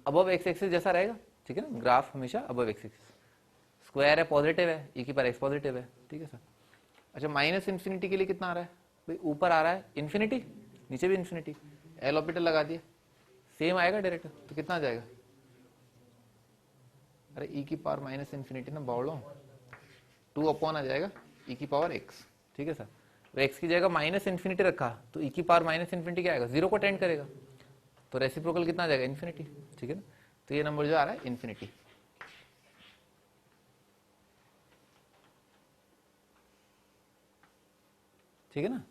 अबव एक्स एक्सिस जैसा रहेगा, ठीक है ना, ग्राफ हमेशा अबव एक्स एक्सिस, स्क्वायर है पॉजिटिव है, e की पावर x पॉजिटिव है, ठीक है सर। अच्छा, माइनस इन्फिनिटी के लिए कितना आ रहा है भाई, ऊपर आ रहा है इन्फिनिटी, नीचे भी इन्फिनिटी, एल ऑपरेटर लगा दिया, सेम आएगा डायरेक्ट, तो कितना आ जाएगा, अरे e की पावर माइनस इन्फिनिटी ना बावड़ो, 2 अपॉन आ जाएगा e की पावर x, ठीक है सर। तो x की जगह माइनस इन्फिनिटी रखा तो e की पावर माइनस इन्फिनिटी क्या आएगा, 0 को टेंड करेगा, तो रेसिप्रोकल कितना आ जाएगा, इन्फिनिटी, ठीक है ना। तो ये नंबर जो आ रहा है इन्फिनिटी, ठीक है ना।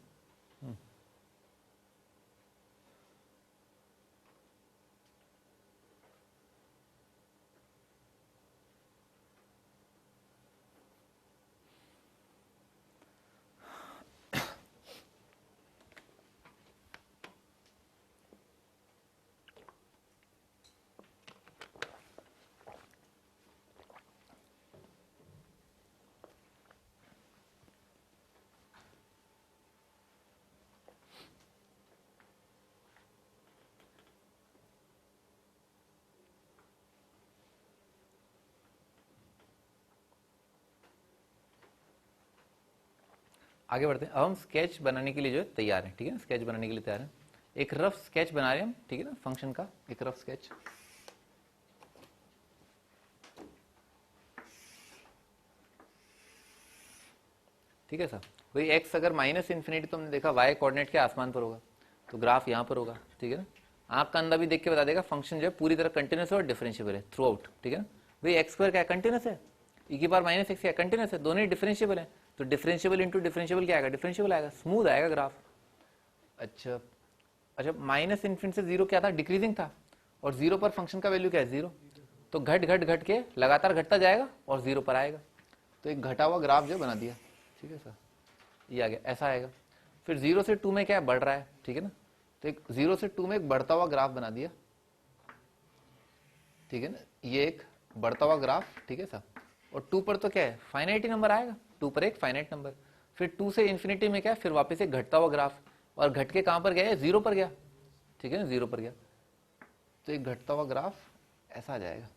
आगे बढ़ते हैं। अब हम स्केच बनाने के लिए जो है तैयार हैं, ठीक है ना, स्केच बनाने के लिए तैयार हैं। एक रफ स्केच बना रहे हैं हम, ठीक है ना, फंक्शन का एक रफ स्केच। ठीक है सर, वही एक्स अगर माइनस इन्फिनिटी तो हमने देखा वाई कोऑर्डिनेट के आसमान पर होगा, तो ग्राफ यहाँ पर होगा, ठीक है ना। आँख का अंदर भी देख के बता देगा फंक्शन जो है पूरी तरह कंटिन्यूस और डिफरेंशिएबल है थ्रू आउट, ठीक है ना। वही एक्स स्क्वायर क्या कंटिन्यूस है, ई की पावर माइनस एक्स क्या कंटिन्यूस है, दोनों ही डिफरेंशिएबल है, तो डिफरेंशिएबल इंटू डिफरेंशिएबल क्या आएगा, डिफरेंशिएबल आएगा, स्मूथ आएगा ग्राफ। अच्छा अच्छा, माइनस इन्फिनिटी से जीरो क्या था, डिक्रीजिंग था, और जीरो पर फंक्शन का वैल्यू क्या है, जीरो, तो घट घट घट के लगातार घटता जाएगा और जीरो पर आएगा, तो एक घटा हुआ ग्राफ जो बना दिया, ठीक है सर, ये आ गया, ऐसा आएगा। फिर 0 से 2 में क्या बढ़ रहा है, ठीक है ना, तो एक 0 से 2 में एक बढ़ता हुआ ग्राफ बना दिया, ठीक है ना, ये एक बढ़ता हुआ ग्राफ, ठीक है सर। और 2 पर तो क्या है, फाइनाइट ही नंबर आएगा, 2 पर एक फाइनाइट नंबर। फिर 2 से इन्फिनिटी में क्या है, फिर वापस एक घटता हुआ ग्राफ, और घट के कहां पर गया है, 0 पर गया, ठीक है ना, 0 पर गया, तो एक घटता हुआ ग्राफ ऐसा आ जाएगा,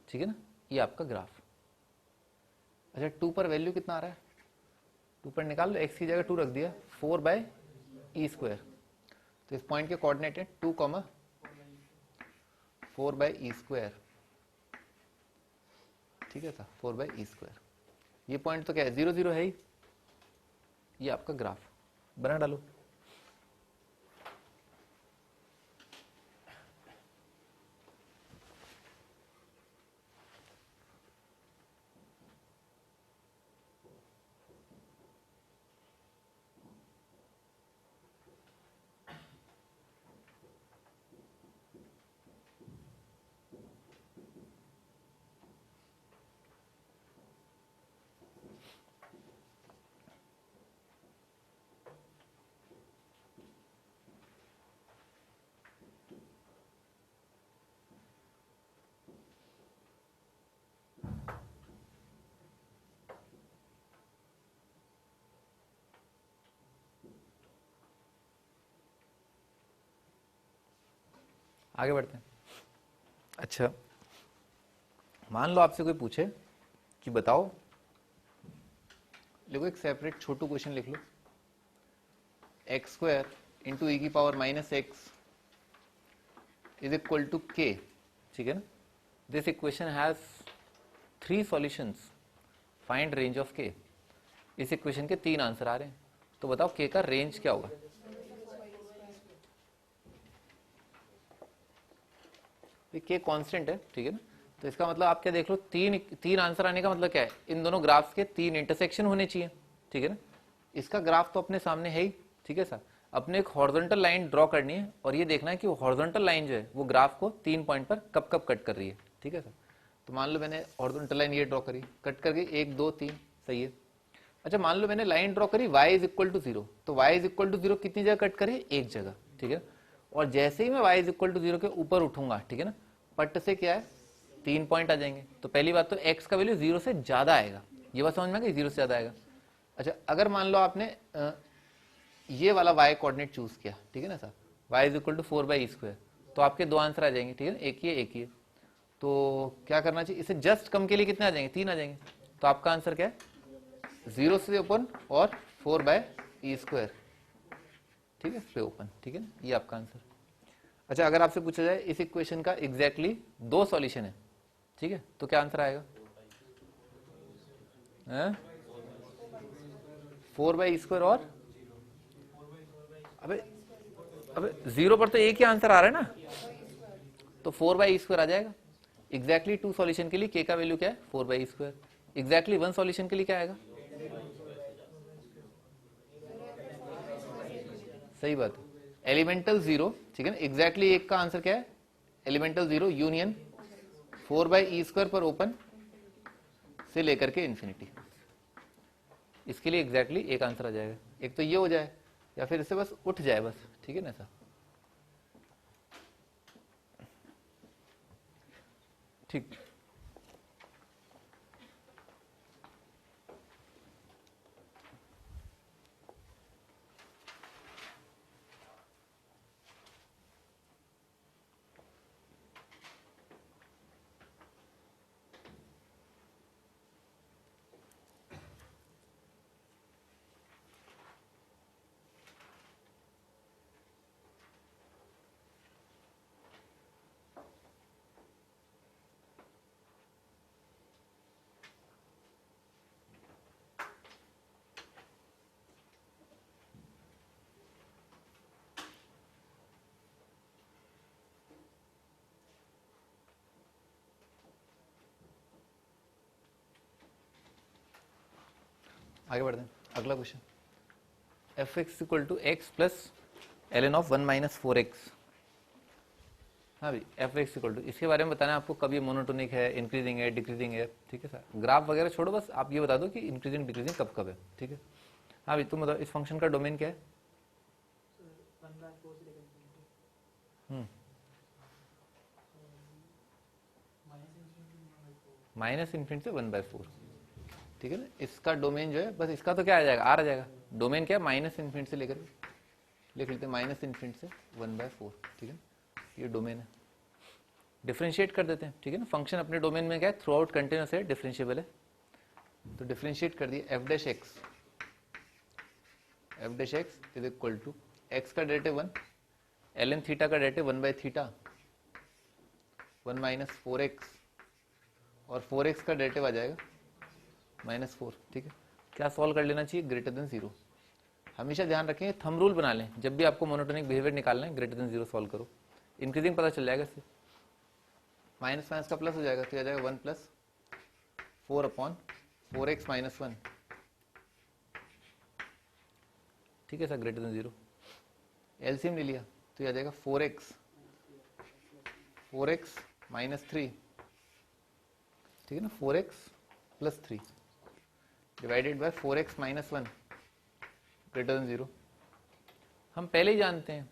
ठीक है ना, ये आपका ग्राफ। अच्छा 2 पर वैल्यू कितना आ रहा है, 2 पर निकाल लो, x की जगह 2 रख दिया, 4/e², तो इस पॉइंट के कोऑर्डिनेट है 2, 4/e², ठीक है सर, 4/e²। ये पॉइंट तो क्या है, 0 0 है ही, ये आपका ग्राफ बना डालो। आगे बढ़ते हैं। अच्छा मान लो आपसे कोई पूछे कि बताओ, देखो एक सेपरेट छोटू क्वेश्चन लिख लो, x² इंटू ई की power minus x is equal to k, ठीक है ना। This equation has 3 solutions, find range of k। इस इक्वेशन के 3 आंसर आ रहे हैं, तो बताओ k का रेंज क्या होगा। k कांस्टेंट है, ठीक है ना, तो इसका मतलब आप क्या देख लो, तीन आंसर आने का मतलब क्या है, इन दोनों ग्राफ्स के 3 इंटरसेक्शन होने चाहिए, ठीक है ना। इसका ग्राफ तो अपने सामने है ही, ठीक है सर, अपने एक हॉरिजॉन्टल लाइन ड्रॉ करनी है और ये देखना है कि वो हॉरिजॉन्टल लाइन जो है वो ग्राफ को 3 पॉइंट पर कब कब कट कर रही है, ठीक है सर। तो मान लो मैंने हॉरिजॉन्टल लाइन ये ड्रॉ करी, कट कर गई 1 2 3, सही है। अच्छा मान लो मैंने लाइन ड्रॉ करी y इज इक्वल टू 0, तो y इज इक्वल टू 0 कितनी जगह कट करी, एक जगह, ठीक है। और जैसे ही मैं y इज इक्वल टू 0 के ऊपर उठूंगा, ठीक है ना, पट से क्या है 3 पॉइंट आ जाएंगे, तो पहली बात तो x का वैल्यू 0 से ज्यादा आएगा, ये बात समझ में आ गई, 0 से ज्यादा आएगा। अच्छा अगर मान लो आपने ये वाला y कोऑर्डिनेट चूज किया, ठीक है ना sir, y is equal to 4/e², तो आपके 2 आंसर आ जाएंगे, ठीक है ना, एक ही है एक ही है। तो क्या करना चाहिए, इसे जस्ट कम के लिए कितने आ जाएंगे, 3 आ जाएंगे, तो आपका आंसर क्या है, 0 से ओपन और 4/e², ठीक है, से ओपन, ठीक है ना, ये आपका आंसर। अच्छा अगर आपसे पूछा जाए इस इक्वेशन का एग्जैक्टली 2 सॉल्यूशन है, ठीक है, तो क्या आंसर आएगा, 4/e² और अबे अबे 0 पर तो एक ही आंसर आ रहा है ना, तो 4/e² आ जाएगा। एग्जैक्टली 2 सॉल्यूशन के लिए k का वैल्यू क्या है, 4/e²। एग्जैक्टली 1 सॉल्यूशन के लिए क्या आएगा, सही बात है, एलिमेंटल 0, ठीक है ना, एग्जैक्टली एक का आंसर क्या है, एलिमेंटल 0 यूनियन 4/e² पर ओपन से लेकर के इन्फिनिटी, इसके लिए एग्जैक्टली एक आंसर आ जाएगा। एक तो ये हो जाए या फिर इससे बस उठ जाए बस, ठीक है ना सर, ठीक। आगे बढ़ते हैं, अगला question, f x equal to x plus l n of 1 minus 4x। हाँ भाई, एफ एक्स इक्वल टू, इसके बारे में बताना है आपको कब ये मोनोटोनिक है, इंक्रीजिंग है, डिक्रीजिंग है, ठीक है सर। ग्राफ वगैरह छोड़ो, बस आप ये बता दो कि इंक्रीजिंग डिक्रीजिंग कब कब है, ठीक है। हाँ भाई, तुम बताओ इस फंक्शन का डोमेन क्या है? माइनस इन्फिनिटी से 1/4, ठीक है ना। इसका डोमेन जो है, बस इसका तो क्या आ जाएगा, आर आ जाएगा। डोमेन क्या है, माइनस इन्फिनिटी से लेकर लिख लेते हैं, माइनस इन्फिनिटी से 1/4, ठीक है। ये डोमेन है, डिफरेंशिएट कर देते हैं, ठीक है ना। फंक्शन अपने डोमेन में क्या है, थ्रू आउट कंटिन्यूस है, डिफरेंशिएबल है। तो डिफरेंशिएट कर दिए, f dash x is equal to x का डेरिवेटिव 1, एल एन थीटा का डेरिवेटिव 1/θ 1 माइनस 4x, और 4x का डेरिवेटिव आ जाएगा -4, ठीक है। क्या सॉल्व कर लेना चाहिए, ग्रेटर देन 0। हमेशा ध्यान रखें, थंब रूल बना लें, जब भी आपको मोनोटोनिक बिहेवियर निकालना है ग्रेटर देन 0 सॉल्व करो। इंक्रीजिंग पता चल जाएगा इससे, माइनस माइनस का प्लस हो जाएगा, तो आ जाएगा 1 + 4/4x - 1, ठीक है सर, ग्रेटर देन 0। एलसीएम ले लिया तो ये आ जाएगा 4x - 3, ठीक है ना, 4x + 3 divided by 4x - 1 greater than 0। हम पहले ही जानते हैं,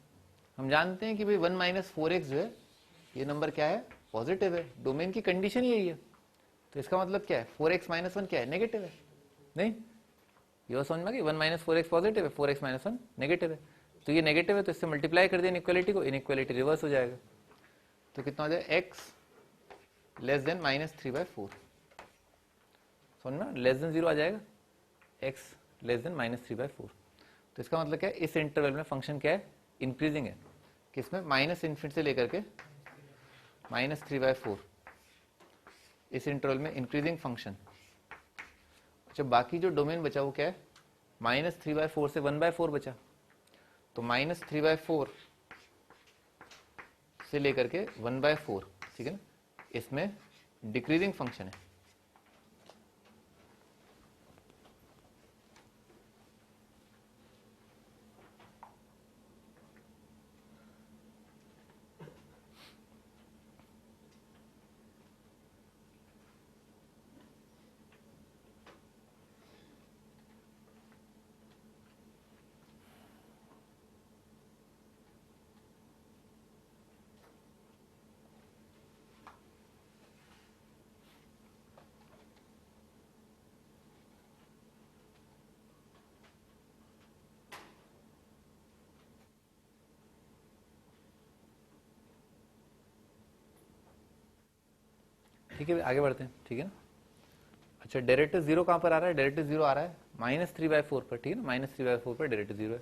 हम जानते हैं कि भाई 1 - 4x जो है ये नंबर क्या है, पॉजिटिव है। डोमेन की कंडीशन यही है, तो इसका मतलब क्या है, 4x - 1 क्या है, नेगेटिव है। नहीं, ये समझ में आ गई, 1 - 4x पॉजिटिव है, 4x - 1 नेगेटिव है। तो ये नेगेटिव है, तो इससे मल्टीप्लाई कर दिया इनइक्वालिटी को, इनइक्वालिटी रिवर्स हो जाएगा। तो कितना हो जाएगा, x < -3/4, समझ में, लेस देन 0 आ जाएगा, x < -3/4। तो इसका मतलब क्या है, इस इंटरवल में फंक्शन क्या है, इंक्रीजिंग है। किसमें, माइनस इन्फिनिटी से लेकर के -3/4, इस इंटरवल में इंक्रीजिंग फंक्शन। अच्छा, बाकी जो डोमेन बचा वो क्या है, -3/4 से 1/4 बचा, तो -3/4 से लेकर के 1/4, ठीक है ना, इसमें डिक्रीजिंग फंक्शन है। ठीक है, आगे बढ़ते हैं, ठीक है ना। अच्छा, डेरिवेटिव 0 कहां पर आ रहा है, डेरिवेटिव 0 आ रहा है -3/4 पर, ठीक है ना, -3/4 पर डेरिवेटिव 0 है।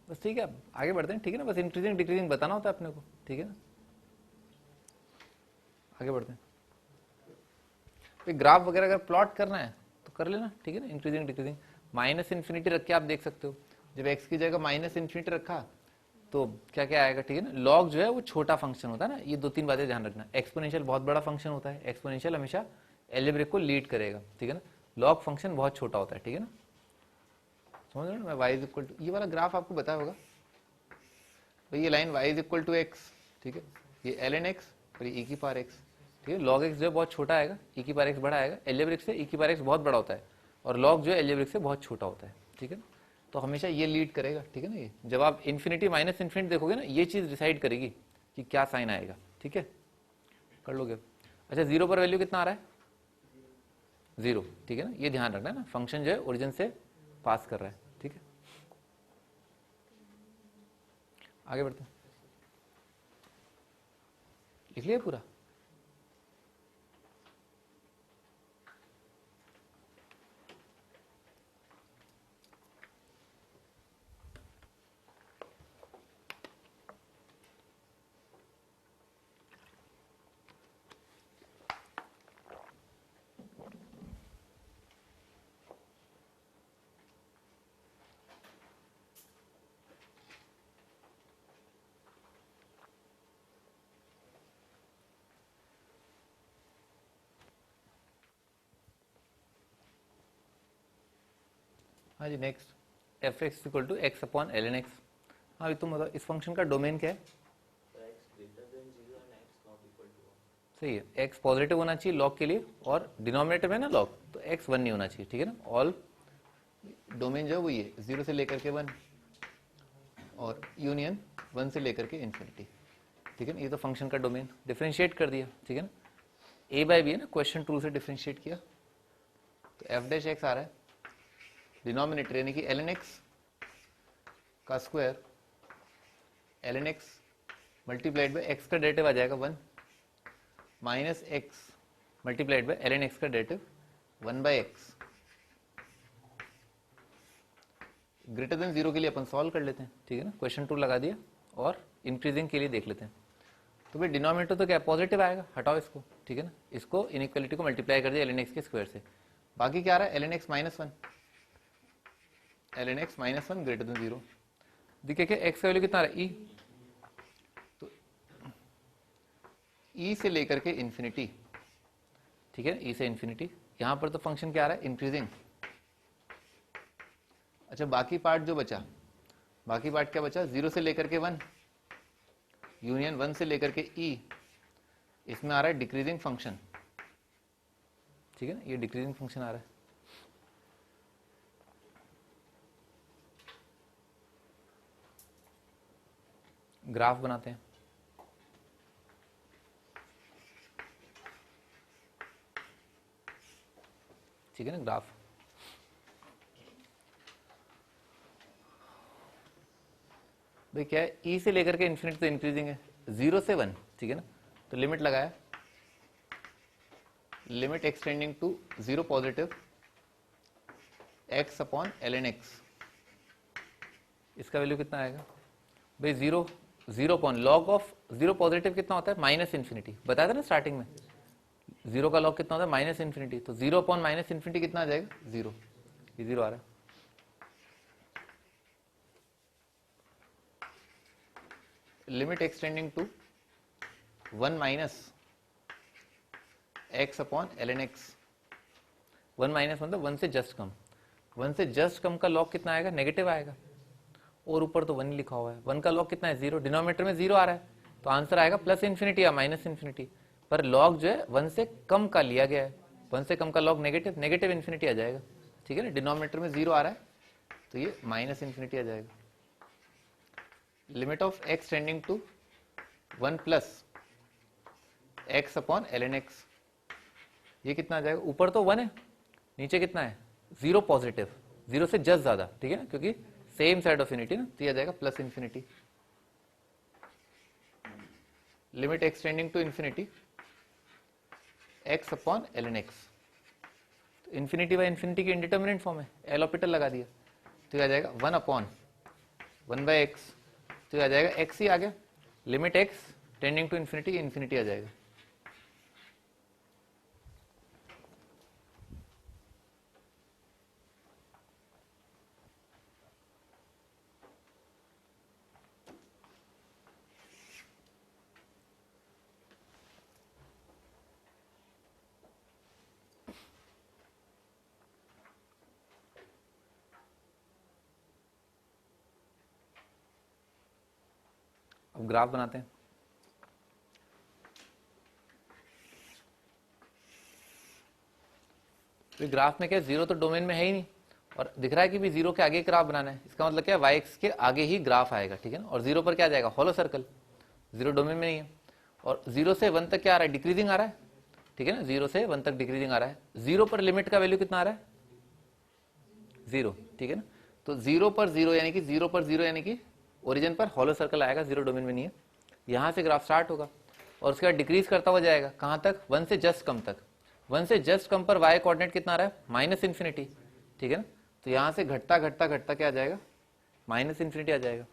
बस ठीक है, आगे बढ़ते हैं, ठीक है ना, बस इंक्रीजिंग डिक्रीजिंग बताना होता है अपने को, ठीक है ना। आगे बढ़ते हैं, तो ग्राफ वगैरह अगर प्लॉट करना है तो कर लेना, ठीक है ना, इंक्रीजिंग डिक्रीजिंग। माइनस इन्फिनिटी रख के आप देख सकते हो, जब x की जगह माइनस इन्फिनिटी रखा तो क्या क्या आएगा, ठीक है ना। लॉग जो है वो छोटा फंक्शन होता है ना, ये 2-3 बातें ध्यान रखना। एक्सपोनेंशियल बहुत बड़ा फंक्शन होता है, एक्सपोनेंशियल हमेशा एल्जेब्रिक को लीड करेगा, ठीक है ना। लॉग फंक्शन बहुत छोटा होता है, ठीक है ना, समझ रहे हो ना। y = ये वाला ग्राफ आपको बताया होगा भाई, ये लाइन y = x, ठीक है, ये ln x और ये e⁻x, ठीक है। log x जो है बहुत छोटा आएगा, e⁻x बड़ा आएगा, एल्जेब्रिक से e⁻x बहुत बड़ा होता है, और log जो है एल्जेब्रिक से बहुत छोटा होता है, ठीक है। तो हमेशा ये लीड करेगा, ठीक है ना। ये जब आप इन्फिनिटी माइनस इन्फिनिटी देखोगे ना, ये चीज डिसाइड करेगी कि क्या साइन आएगा, ठीक है, कर लोगे। अच्छा, 0 पर वैल्यू कितना आ रहा है, 0, ठीक है ना, ये ध्यान रखना है ना, फंक्शन जो है ओरिजिन से पास कर रहा है, ठीक है। आगे बढ़ते हैं, लिख लिया पूरा। हाँ जी next f x equal to x upon l n x. हाँ अभी तुम बताओ इस फंक्शन का डोमेन क्या है? सही है, x पॉजिटिव होना चाहिए लॉग के लिए और डिनोमिनेटर में ना लॉग, तो x 1 नहीं होना चाहिए, ठीक है ना। ऑल डोमेन जो है वो ये 0 से लेकर के 1 और यूनियन 1 से लेकर के इन्फिनिटी, ठीक है ना। ये तो फंक्शन का डोमेन डिफरेंशिएट कर दिया, ठीक है ना। a बाय बी है ना, क्वेश्चन 2 से डिफरेंशिएट किया तो एफ डैश एक्स आ रहा है डिनोमिनेटर यानी कि एल एन एक्स का square l n x multiplied by x का डेरिवेटिव आ जाएगा 1 minus x multiplied by l n x का derivative 1 by x. Greater than 0 के लिए अपन सॉल्व कर लेते हैं, ठीक है ना। क्वेश्चन 2 लगा दिया और इंक्रीजिंग के लिए देख लेते हैं। तो भाई डिनोमिनेटर तो क्या पॉजिटिव आएगा, हटाओ इसको, ठीक है ना। इसको इनइक्वालिटी को मल्टीप्लाई कर दिया एल एन एक्स के स्क्वायर से, बाकी क्या आ रहा है l n x minus 1, l n x minus 1 greater than 0। देखिए क्या एक्स का वैल्यू कितना आ रहा है ई, तो ई से लेकर के इन्फिनिटी, ठीक है, ई से इन्फिनिटी। यहां पर तो फंक्शन क्या आ रहा है इंक्रीजिंग। अच्छा बाकी पार्ट जो बचा, बाकी पार्ट क्या बचा 0 से लेकर के 1 यूनियन 1 से लेकर के ई, इसमें आ रहा है डिक्रीजिंग फंक्शन, ठीक है ना। ये डिक्रीजिंग फंक्शन आ रहा है। ग्राफ बनाते हैं, ठीक है ना। ग्राफ भाई क्या है ई से लेकर के इन्फिनिटी तो इंक्रीजिंग है, 0 से 1, ठीक है ना। तो लिमिट लगाया, limit x tending to 0 positive x upon l n x. इसका वैल्यू कितना आएगा भाई 0 अपॉन लॉग ऑफ 0 पॉजिटिव कितना होता है माइनस इन्फिनिटी, बताया था ना स्टार्टिंग में। 0 का लॉग कितना होता है माइनस इन्फिनिटी, तो 0 अपॉन माइनस इन्फिनिटी कितना आ जाएगा 0, ये 0 आ रहा है। Limit x tending to 1 minus x upon l n x. 1 minus मतलब 1 से जस्ट कम, 1 से जस्ट कम का लॉग कितना आएगा नेगेटिव आएगा, और ऊपर तो 1 लिखा हुआ है। 1 का लॉग कितना है 0, डिनोमिनेटर में 0 आ रहा है तो आंसर आएगा प्लस इन्फिनिटी या माइनस इन्फिनिटी, पर लॉग जो है 1 से कम का लिया गया है। 1 से कम का लॉग नेगेटिव, नेगेटिव इन्फिनिटी आ जाएगा, ठीक है ना। डिनोमिनेटर में 0 आ रहा है तो ये माइनस इन्फिनिटी आ जाएगा। Limit of x tending to 1 plus x upon l n x, ये कितना आ जाएगा, ऊपर तो 1 है, नीचे कितना है 0 पॉजिटिव, 0 से जस्ट ज्यादा, ठीक है ना, क्योंकि सेम साइड ऑफ यूनिटी ना, तो ये आ जाएगा plus infinity. Limit x tending to infinity x upon l n x, तो इन्फिनिटी बाय इन्फिनिटी की इंडिटर्मिनेंट फॉर्म है, एल ऑपिटल लगा दिया तो ये आ जाएगा 1 अपॉन 1 बाय एक्स, तो ये आ जाएगा x ही आ गया। Limit x tending to infinity, infinity आ जाएगा। अब ग्राफ बनाते हैं। तो ग्राफ में क्या 0 तो डोमेन में है ही नहीं, और दिख रहा है कि भी 0 के आगे ग्राफ बनाना है, इसका मतलब क्या y एक्स के आगे ही ग्राफ आएगा, ठीक है ना। और 0 पर क्या जाएगा हॉलो सर्कल, 0 डोमेन में नहीं है। और 0 से 1 तक क्या आ रहा है डिक्रीजिंग आ रहा है, ठीक है ना। 0 से 1 तक डिक्रीजिंग आ रहा है। 0 पर लिमिट का वैल्यू कितना आ रहा है 0, ठीक है ना। तो 0 पर 0 यानी कि 0 पर 0 यानी कि ओरिजिन पर हॉलो सर्कल आएगा, 0 डोमेन में नहीं है। यहां से ग्राफ स्टार्ट होगा और उसके बाद डिक्रीज करता हुआ जाएगा, कहां तक 1 से जस्ट कम तक। 1 से जस्ट कम पर y कोऑर्डिनेट कितना आ रहा है माइनस इन्फिनिटी, ठीक है ना। तो यहां से घटता घटता घटता क्या आ जाएगा माइनस इन्फिनिटी आ जाएगा।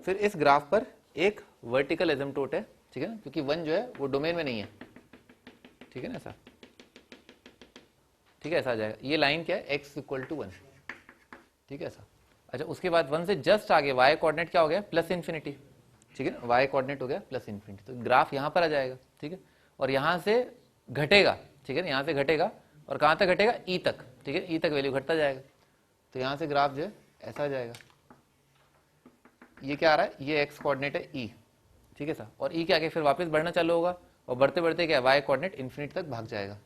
फिर इस ग्राफ पर एक वर्टिकल एसिम्पटोट है, ठीक है ना, क्योंकि 1 जो है वो डोमेन में नहीं है, ठीक है ना, ऐसा, ठीक है, ऐसा आ जाएगा। ये लाइन क्या है x इक्वल टू 1, ठीक है ऐसा। अच्छा उसके बाद 1 से जस्ट आगे y कोऑर्डिनेट क्या हो गया प्लस इन्फिनिटी, ठीक है ना, y कोऑर्डिनेट हो गया प्लस इन्फिनिटी, तो ग्राफ यहां पर आ जाएगा, ठीक है। और यहां से घटेगा, ठीक है ना, यहां से घटेगा और कहां तक घटेगा ई तक, ठीक है, ई तक वैल्यू घटता जाएगा। तो यहां से ग्राफ जो है ऐसा आ जाएगा। ये क्या आ रहा है, ये एक्स कोऑर्डिनेट है ई, ठीक है सर, और ई के आगे फिर वापस बढ़ना चालू होगा और बढ़ते बढ़ते क्या वाई कोऑर्डिनेट इन्फिनिटी तक भाग जाएगा,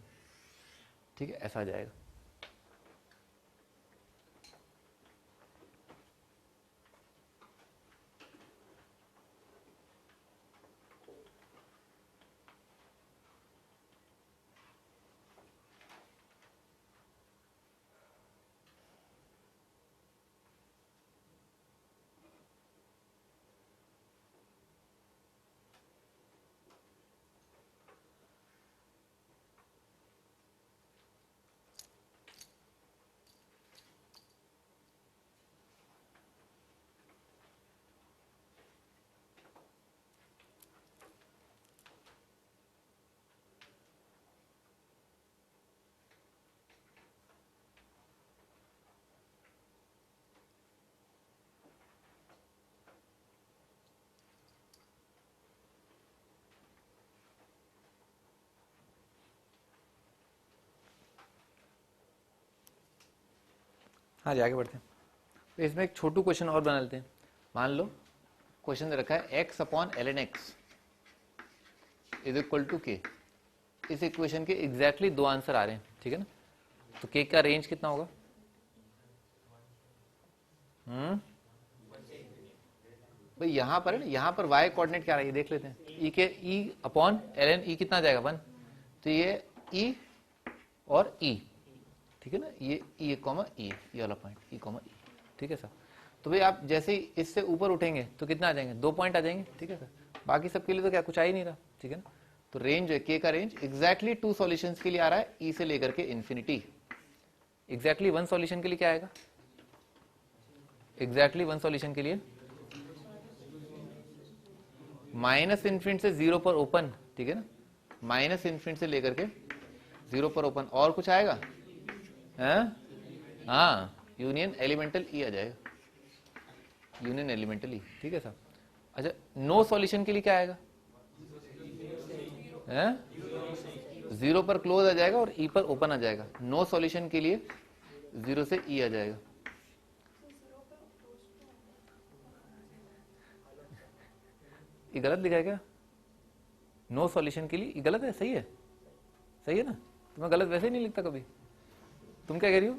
ठीक है, ऐसा आ जाएगा। हाँ जी, आगे बढ़ते हैं। तो इसमें एक छोटू क्वेश्चन और बना लेते हैं। मान लो क्वेश्चन रखा है x upon ln x is equal to k। इस इक्वेशन के एग्जैक्टली दो आंसर आ रहे हैं, ठीक है ना। तो k का रेंज कितना होगा? भाई यहाँ पर है ना, यहाँ पर y कोऑर्डिनेट क्या रहा है ये देख लेते हैं। e के e अपॉन ln e कितना आ जाएगा 1, तो ये e और e, ठीक है ना, ये e कॉमा e, ये वाला पॉइंट e कॉमा e, ठीक है सर। तो भाई आप जैसे ही इससे ऊपर उठेंगे तो कितना आ जाएंगे, 2 पॉइंट आ जाएंगे, ठीक है सर। बाकी सबके लिए तो क्या कुछ आ ही नहीं रहा, ठीक है ना। तो रेंज जो है k का रेंज एग्जैक्टली 2 सॉल्यूशंस के लिए आ रहा है e से लेकर के इन्फिनिटी। एग्जैक्टली 1 सॉल्यूशन के लिए क्या आएगा? एग्जैक्टली 1 सॉल्यूशन के लिए माइनस इन्फिनिटी से 0 पर ओपन, ठीक है ना, माइनस इन्फिनिटी से लेकर के 0 पर ओपन। और कुछ आएगा? हाँ, यूनियन एलिमेंटल ई आ जाएगा, यूनियन एलिमेंटल ई, ठीक है सर। अच्छा, नो सॉल्यूशन के लिए क्या आएगा? 0 पर क्लोज आ जाएगा और ई पर ओपन आ जाएगा। नो सॉल्यूशन के लिए 0 से ई आ जाएगा। ये गलत लिखा है क्या? नो सॉल्यूशन के लिए गलत है? सही है, सही है ना। तो मैं गलत वैसे ही नहीं लिखता कभी। तुम क्या कह रही हो?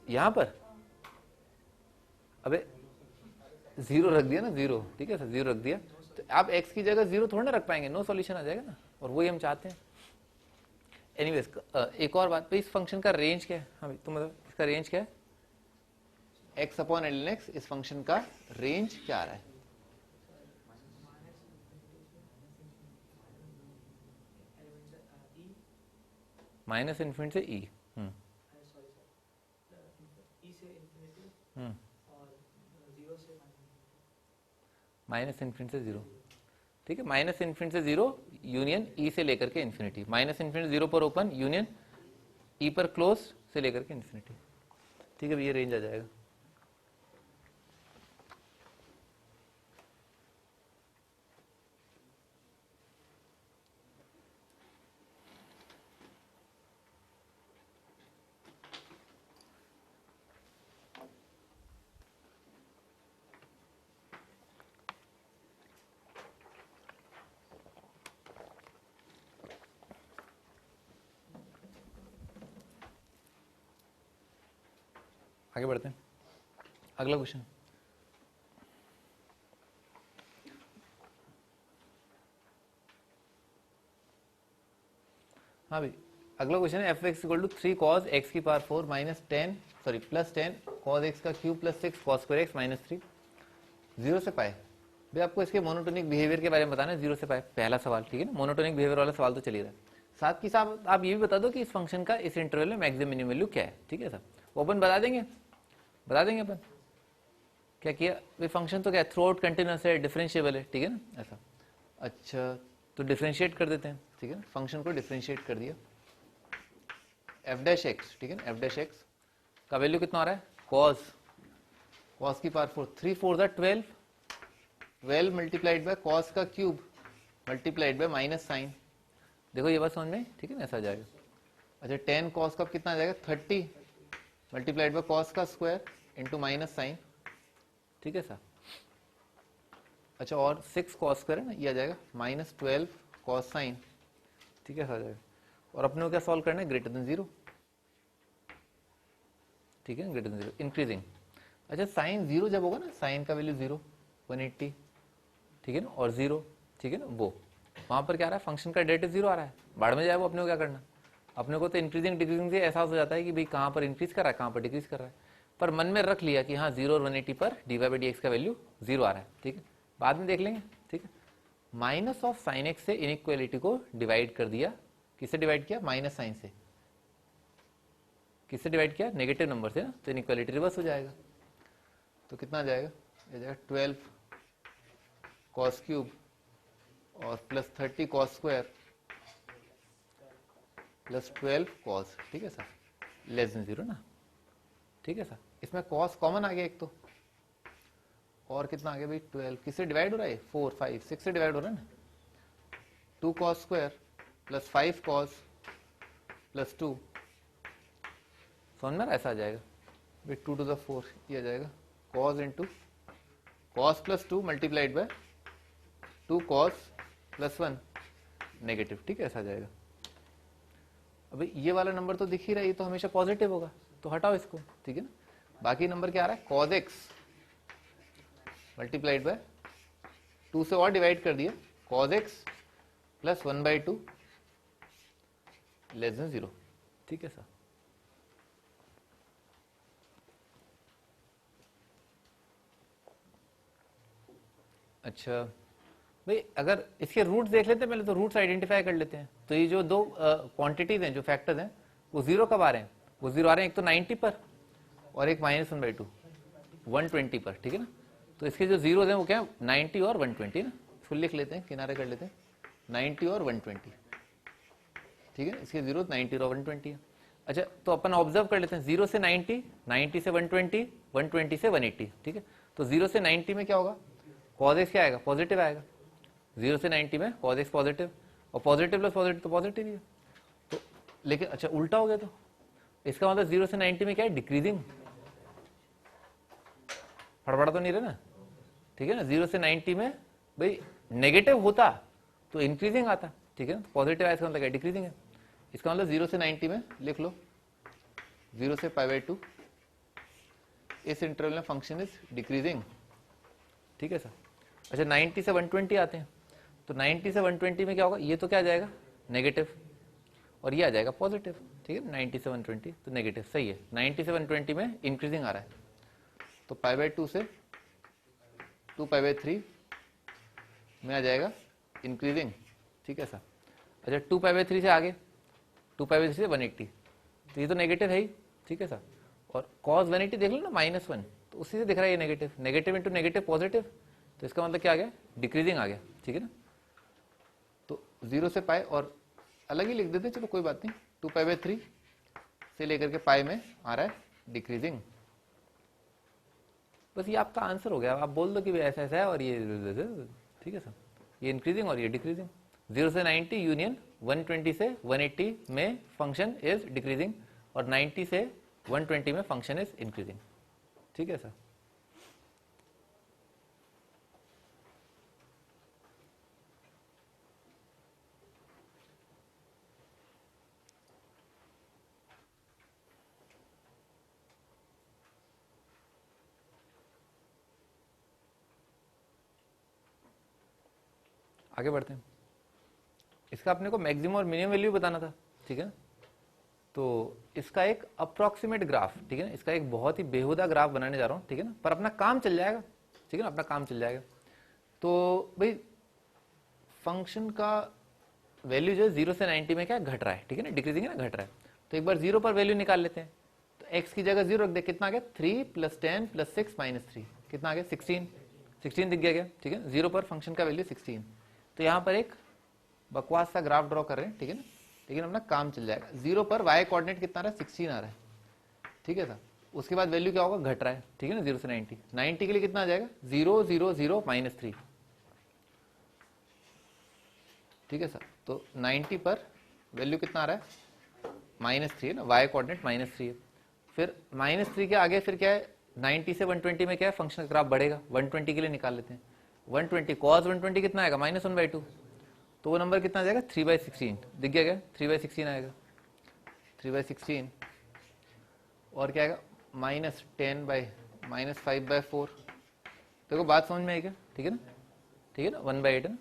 यहां पर अबे 0 रख दिया ना, 0, ठीक है सर, 0 रख दिया तो आप x की जगह 0 थोड़ा ना रख पाएंगे, नो सॉल्यूशन आ जाएगा ना, और वही हम चाहते हैं। एनीवेज, एक और बात, इस फंक्शन का रेंज क्या है? हाँ भाई, तुम मतलब इसका रेंज क्या है? x अपॉन ln x, इस फंक्शन का रेंज क्या आ रहा है? माइनस इन्फिनिटी से e, माइनस इन्फिनिटी से 0, ठीक है, माइनस इन्फिनिटी से 0 यूनियन ई से लेकर के इन्फिनिटी, माइनस इन्फिनिटी 0 पर ओपन, यूनियन ई पर क्लोज से लेकर के इन्फिनिटी, ठीक है, ये रेंज आ जाएगा। आगे बढ़ते हैं, अगला क्वेश्चन। हाँ भाई, अगला क्वेश्चन है f(x = 3 cos x की power 4 minus 10 sorry plus 10 cos x का cube plus 6 cos square x minus 3 0 से पाए। भाई आपको इसके मोनोटोनिक बिहेवियर के बारे में बताना है, 0 से पाए, पहला सवाल, ठीक है ना। मोनोटोनिक बिहेवियर वाला सवाल तो चल ही रहा है। साथ ही साथ आप ये भी बता दो कि इस फंक्शन का इस इंटरवल में मैक्सिमम मिनिमम वैल्यू क्या है, ठीक है सर। वो अपन बता देंगे अपन क्या किया भाई, फंक्शन तो क्या थ्रू आउट कंटिन्यूअस है, डिफरेंशिएबल है, ठीक है ना, ऐसा। अच्छा, तो डिफरेंशिएट कर देते हैं, ठीक है ना, फंक्शन को डिफरेंशिएट कर दिया। एफ डैश एक्स, ठीक है ना, एफ डैश एक्स का वैल्यू कितना आ रहा है? कॉस की पावर 4, 3 4 12, 12 मल्टीप्लाइड बाय कॉस का cube multiplied by minus sine. देखो ये बात समझ में, ठीक है ना, ऐसा आ जाएगा। अच्छा 10 कॉस का कितना आ जाएगा 30 मल्टीप्लाइड बाय कॉस का स्क्वायर इंटू माइनस साइन, ठीक है सर। अच्छा और 6 कॉस स्क्वायर है ना, ये आ जाएगा माइनस 12 कॉस साइन, ठीक है सर आ जाएगा। और अपने को क्या सॉल्व करना है, ग्रेटर देन 0, ठीक है ग्रेटर देन 0 इंक्रीजिंग। अच्छा साइन 0 जब होगा ना, साइन का वैल्यू 0 180, ठीक है ना, और 0, ठीक है ना, वो वहां पर क्या आ रहा है, फंक्शन का डेरिवेटिव 0 आ रहा है, बाढ़ में जाए वो, अपने को क्या करना, अपने को तो इंक्रीजिंग डिक्रीजिंग से एहसास हो जाता है कि भाई कहाँ पर इंक्रीज कर रहा है कहाँ पर डिक्रीज कर रहा है, पर मन में रख लिया कि हाँ 0 और 180 पर dy/dx का वैल्यू 0 आ रहा है, ठीक है, बाद में देख लेंगे, ठीक है। माइनस ऑफ साइन एक्स से इनइक्वालिटी को डिवाइड कर दिया, किससे डिवाइड किया, माइनस साइन से, किससे डिवाइड किया, नेगेटिव नंबर से ना, तो इनइक्वालिटी रिवर्स हो जाएगा। तो कितना आ जाएगा, ये जाएगा 12 कॉस क्यूब और plus 30 cos square plus 12 cos, ठीक है सर, लेस देन 0 ना, ठीक है सर। इसमें कॉस कॉमन आ गया एक तो, और कितना आ गया भाई 12, किससे डिवाइड हो रहा है, 4 5 6 से डिवाइड हो रहा है ना, 2 cos square plus 5 cos plus 2, समझ में ऐसा आ जाएगा भाई 2 to the 4, ये आ जाएगा cos into cos plus 2 multiplied by 2 cos plus 1 negative, ठीक है ऐसा आ जाएगा। अभी ये वाला नंबर तो दिख ही रहा है, ये तो हमेशा पॉजिटिव होगा, तो हटाओ इसको, ठीक है ना। बाकी नंबर क्या आ रहा है, कॉस एक्स मल्टीप्लाइड बाय 2 से और डिवाइड कर दिया, cos x plus 1/2 less than 0, ठीक है सर। अच्छा भाई अगर इसके रूट्स देख लेते हैं पहले, तो रूट्स आइडेंटिफाई कर लेते हैं। तो ये जो दो क्वांटिटीज हैं, जो फैक्टर्स हैं, वो 0 कब आ रहे हैं, वो 0 आ रहे हैं एक तो 90 पर और एक -1/2 120 पर, ठीक है ना। तो इसके जो जीरोज हैं वो क्या है, 90 और 120 ना, इसको लिख लेते हैं, किनारे कर लेते हैं, 90 और 120, ठीक है। इसके जीरो 90 और 120 है। अच्छा तो अपन ऑब्जर्व कर लेते हैं, 0 से 90, 90 से 120, 120 से 180, ठीक है। तो 0 से 90 में क्या होगा, cos x क्या आएगा, पॉजिटिव आएगा, 0 से 90 में cos x पॉजिटिव, और पॉजिटिव प्लस पॉजिटिव तो पॉजिटिव ही है। तो लेकिन अच्छा उल्टा हो गया, तो इसका मतलब 0 से 90 में क्या है, डिक्रीजिंग, फड़फड़ा तो नहीं रहा ना, ठीक है ना। 0 से 90 में भाई नेगेटिव होता तो इंक्रीजिंग आता, ठीक है ना, पॉजिटिव आया, इसका मतलब क्या, डिक्रीजिंग है। इसका मतलब 0 से 90 में लिख लो 0 से π/2, इस इंटरवल में फंक्शन इज डिक्रीजिंग, ठीक है सर। अच्छा 90 से 120 आते हैं, तो 90 से 120 में क्या होगा, ये तो क्या आ जाएगा नेगेटिव, और ये आ जाएगा पॉजिटिव, ठीक है। 90 से 120 तो नेगेटिव, सही है। 90 से 120 में इंक्रीजिंग आ रहा है, तो π/2 से 2π/3 में आ जाएगा इंक्रीजिंग, ठीक है सर। अच्छा 2π/3 से आगे, 2π/3 से 180, तो ये तो नेगेटिव है ही, ठीक है सर। और cos 180 देख लो ना, -1, तो उसी से दिख रहा है ये negative, negative into negative positive, तो इसका मतलब क्या आ गया, डिक्रीजिंग आ गया, ठीक है ना। तो 0 से पाई और अलग ही लिख देते, चलो कोई बात नहीं, 2π/3 से लेकर के पाई में आ रहा है डिक्रीजिंग। बस ये आपका आंसर हो गया, आप बोल दो कि ऐसा ऐसा है और ये, ठीक है सर, ये इंक्रीजिंग और ये डिक्रीजिंग। 0 से 90 यूनियन 120 से 180 में फंक्शन इज डिक्रीजिंग, और 90 से 120 में फंक्शन इज इंक्रीजिंग, ठीक है सर। आगे बढ़ते हैं। इसका अपने को मैक्सिमम और मिनिमम वैल्यू बताना था, ठीक है। तो इसका एक अप्रोक्सीमेट ग्राफ, ठीक है ना, इसका एक बहुत ही बेहुदा ग्राफ बनाने जा रहा हूं, ठीक है ना, पर अपना काम चल जाएगा, ठीक है ना, अपना काम चल जाएगा। तो भाई फंक्शन का वैल्यू जो है 0 से 90 में क्या घट रहा है, ठीक है ना, डिक्रीजिंग है ना, घट रहा है। तो एक बार 0 पर वैल्यू निकाल लेते हैं, तो x की जगह 0 रख दे, कितना आ गया, 3 + 10 + 6 - 3, कितना आ गया, 16 दिख गया क्या, ठीक है। 0 पर फंक्शन का वैल्यू 16। तो यहाँ पर एक बकवास सा ग्राफ ड्रॉ कर रहे हैं, ठीक है ना, लेकिन अपना काम चल जाएगा। 0 पर y कोऑर्डिनेट कितना आ रहा है, 16 आ रहा है, ठीक है सर। उसके बाद वैल्यू क्या होगा, घट रहा है, ठीक है ना, 0 से 90, 90 के लिए कितना आ जाएगा, 0 0 0 -3, ठीक है सर। तो 90 पर वैल्यू कितना आ रहा है, -3 है ना, y कोऑर्डिनेट -3 है। फिर -3 के आगे फिर क्या है, 90 से 120 में क्या है, फंक्शन का ग्राफ बढ़ेगा। 120 के लिए निकाल लेते हैं। 120 cos 120 कितना आएगा, -1/2। तो वो नंबर कितना आ जाएगा, 3/16। दिख गया क्या, 3/16 आएगा, 3/16। और क्या आएगा, -10/-5/4। देखो बात समझ में आई क्या, ठीक है ना, ठीक है ना, 1/8 है ना।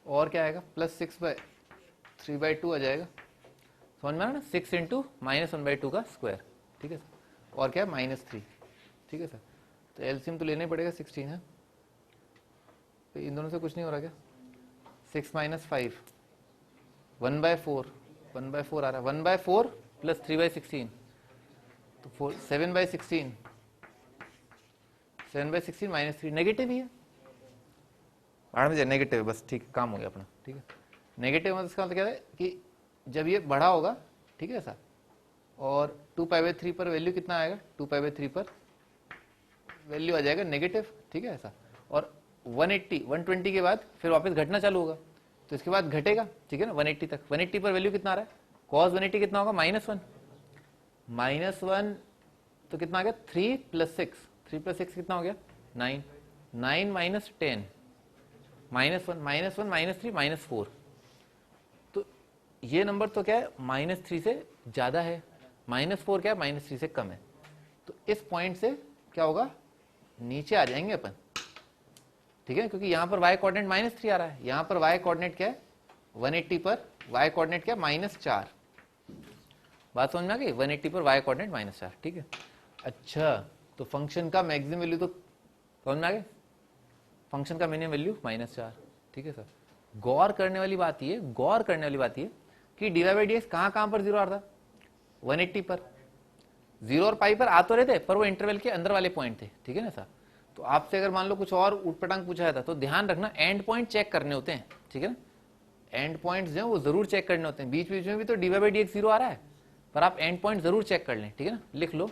और क्या आएगा, +6/3/2 आ जाएगा। समझ में आ रहा ना, 6 इंटू -1/2 का स्क्वायर, ठीक है सर। और क्या है, -3, ठीक है सर। तो एलसीएम तो लेना ही पड़ेगा, 16 है। तो इन दोनों से कुछ नहीं हो रहा क्या, 6 - 5 1/4 आ रहा है, 1/4 + 3/16 तो 7/16 -3 नेगेटिव ही है। आठ में नेगेटिव है, बस ठीक है, काम हो गया अपना, ठीक है। नेगेटिव मतलब इसका मतलब क्या है कि जब ये बड़ा होगा, ठीक है सर, और 2π/3 पर वैल्यू कितना आएगा, 2π/3 पर वैल्यू आ जाएगा नेगेटिव, ठीक है ऐसा। और 120 के बाद फिर वापस घटना चालू होगा, तो इसके बाद घटेगा, ठीक है ना, 180 तक। 180 पर वैल्यू कितना आ रहा है, cos 180 कितना होगा, -1 तो कितना आ गया, 3 + 6 कितना हो गया, 9 9 - 10 -1 -3 -4। तो ये नंबर तो क्या है, -3 से ज्यादा है, -4 क्या है, -3 से कम है। तो इस पॉइंट से क्या होगा, नीचे आ जाएंगे अपन, ठीक है, क्योंकि यहां पर y कोऑर्डिनेट -3 आ रहा है, यहां पर y कोऑर्डिनेट क्या है, 180 पर y कोऑर्डिनेट क्या है, -4। बात समझ में आ गई, 180 पर y कोऑर्डिनेट -4, ठीक है। अच्छा, तो फंक्शन का मैक्सिमम वैल्यू तो समझ में आ गया, फंक्शन का मिनिमम वैल्यू -4, ठीक है सर। गौर करने वाली बात ये कि dy/dx कहां पर 0 आ रहा था, 180 पर। 0 और पाई पर आ तो रहे थे, पर वो इंटरवल के अंदर वाले पॉइंट थे, ठीक है ना सर। तो आपसे अगर मान लो कुछ और उटपटांग पूछा जाता तो ध्यान रखना, एंड पॉइंट चेक करने होते हैं, ठीक है ना। एंड पॉइंट्स जो है वो जरूर चेक करने होते हैं। बीच बीच में भी तो dy/dx 0 आ रहा है, पर आप एंड पॉइंट जरूर चेक कर लें, ठीक है ना, लिख लो।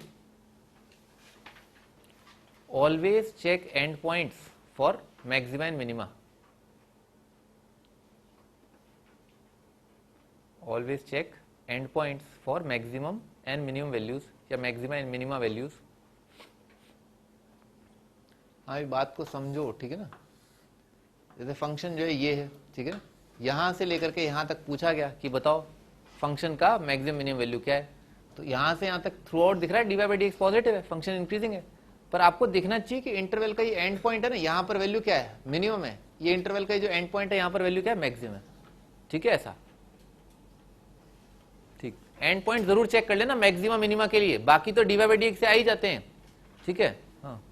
Always check end points for maxima and minima. Always check end points for maximum and minimum values या मैक्सिमा एंड मिनिमा वैल्यूज। हाँ, बात को समझो, ठीक है ना। जैसे फंक्शन जो है ये है, ठीक है ना, यहां से लेकर के यहां तक पूछा गया कि बताओ फंक्शन का मैक्सिमम मिनिमम वैल्यू क्या है। तो यहां से यहां तक थ्रू आउट दिख रहा है dy/dx पॉजिटिव है, फंक्शन इंक्रीजिंग है। पर आपको दिखना चाहिए कि इंटरवल का ये एंड पॉइंट है ना, यहां पर वैल्यू क्या है, मिनिमम है। ये इंटरवल का जो एंड पॉइंट है यहां पर वैल्यू क्या है, मैक्सिमम है, ठीक है ऐसा। ठीक, एंड पॉइंट जरूर चेक कर लेना मैक्सिमा मिनिमा के लिए, बाकी तो dy/dx से आ ही जाते हैं, ठीक है। हाँ,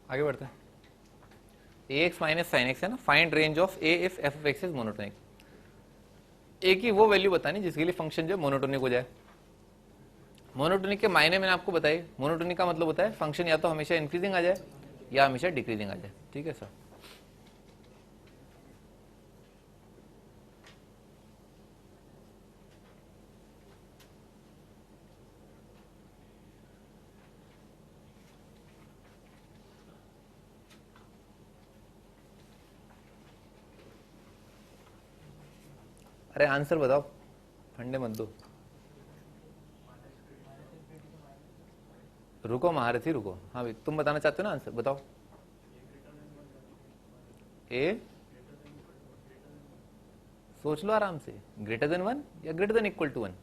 आगे बढ़ते हैं। ax - sin x है ना, find range of a if f of x is monotonic. एक ही वो वैल्यू बतानी जिसके लिए फंक्शन जो मोनोटोनिक हो जाए। मोनोटोनिक के मायने मैंने आपको बताए, मोनोटोनिक का मतलब होता है फंक्शन या तो हमेशा इंक्रीजिंग आ जाए या हमेशा डिक्रीजिंग आ जाए, ठीक है सर। अरे आंसर बताओ, फंडे मत दो। रुको महारथी रुको, हाँ भाई तुम बताना चाहते हो ना, आंसर बताओ। ए, सोच लो आराम से, >1 या >= 1।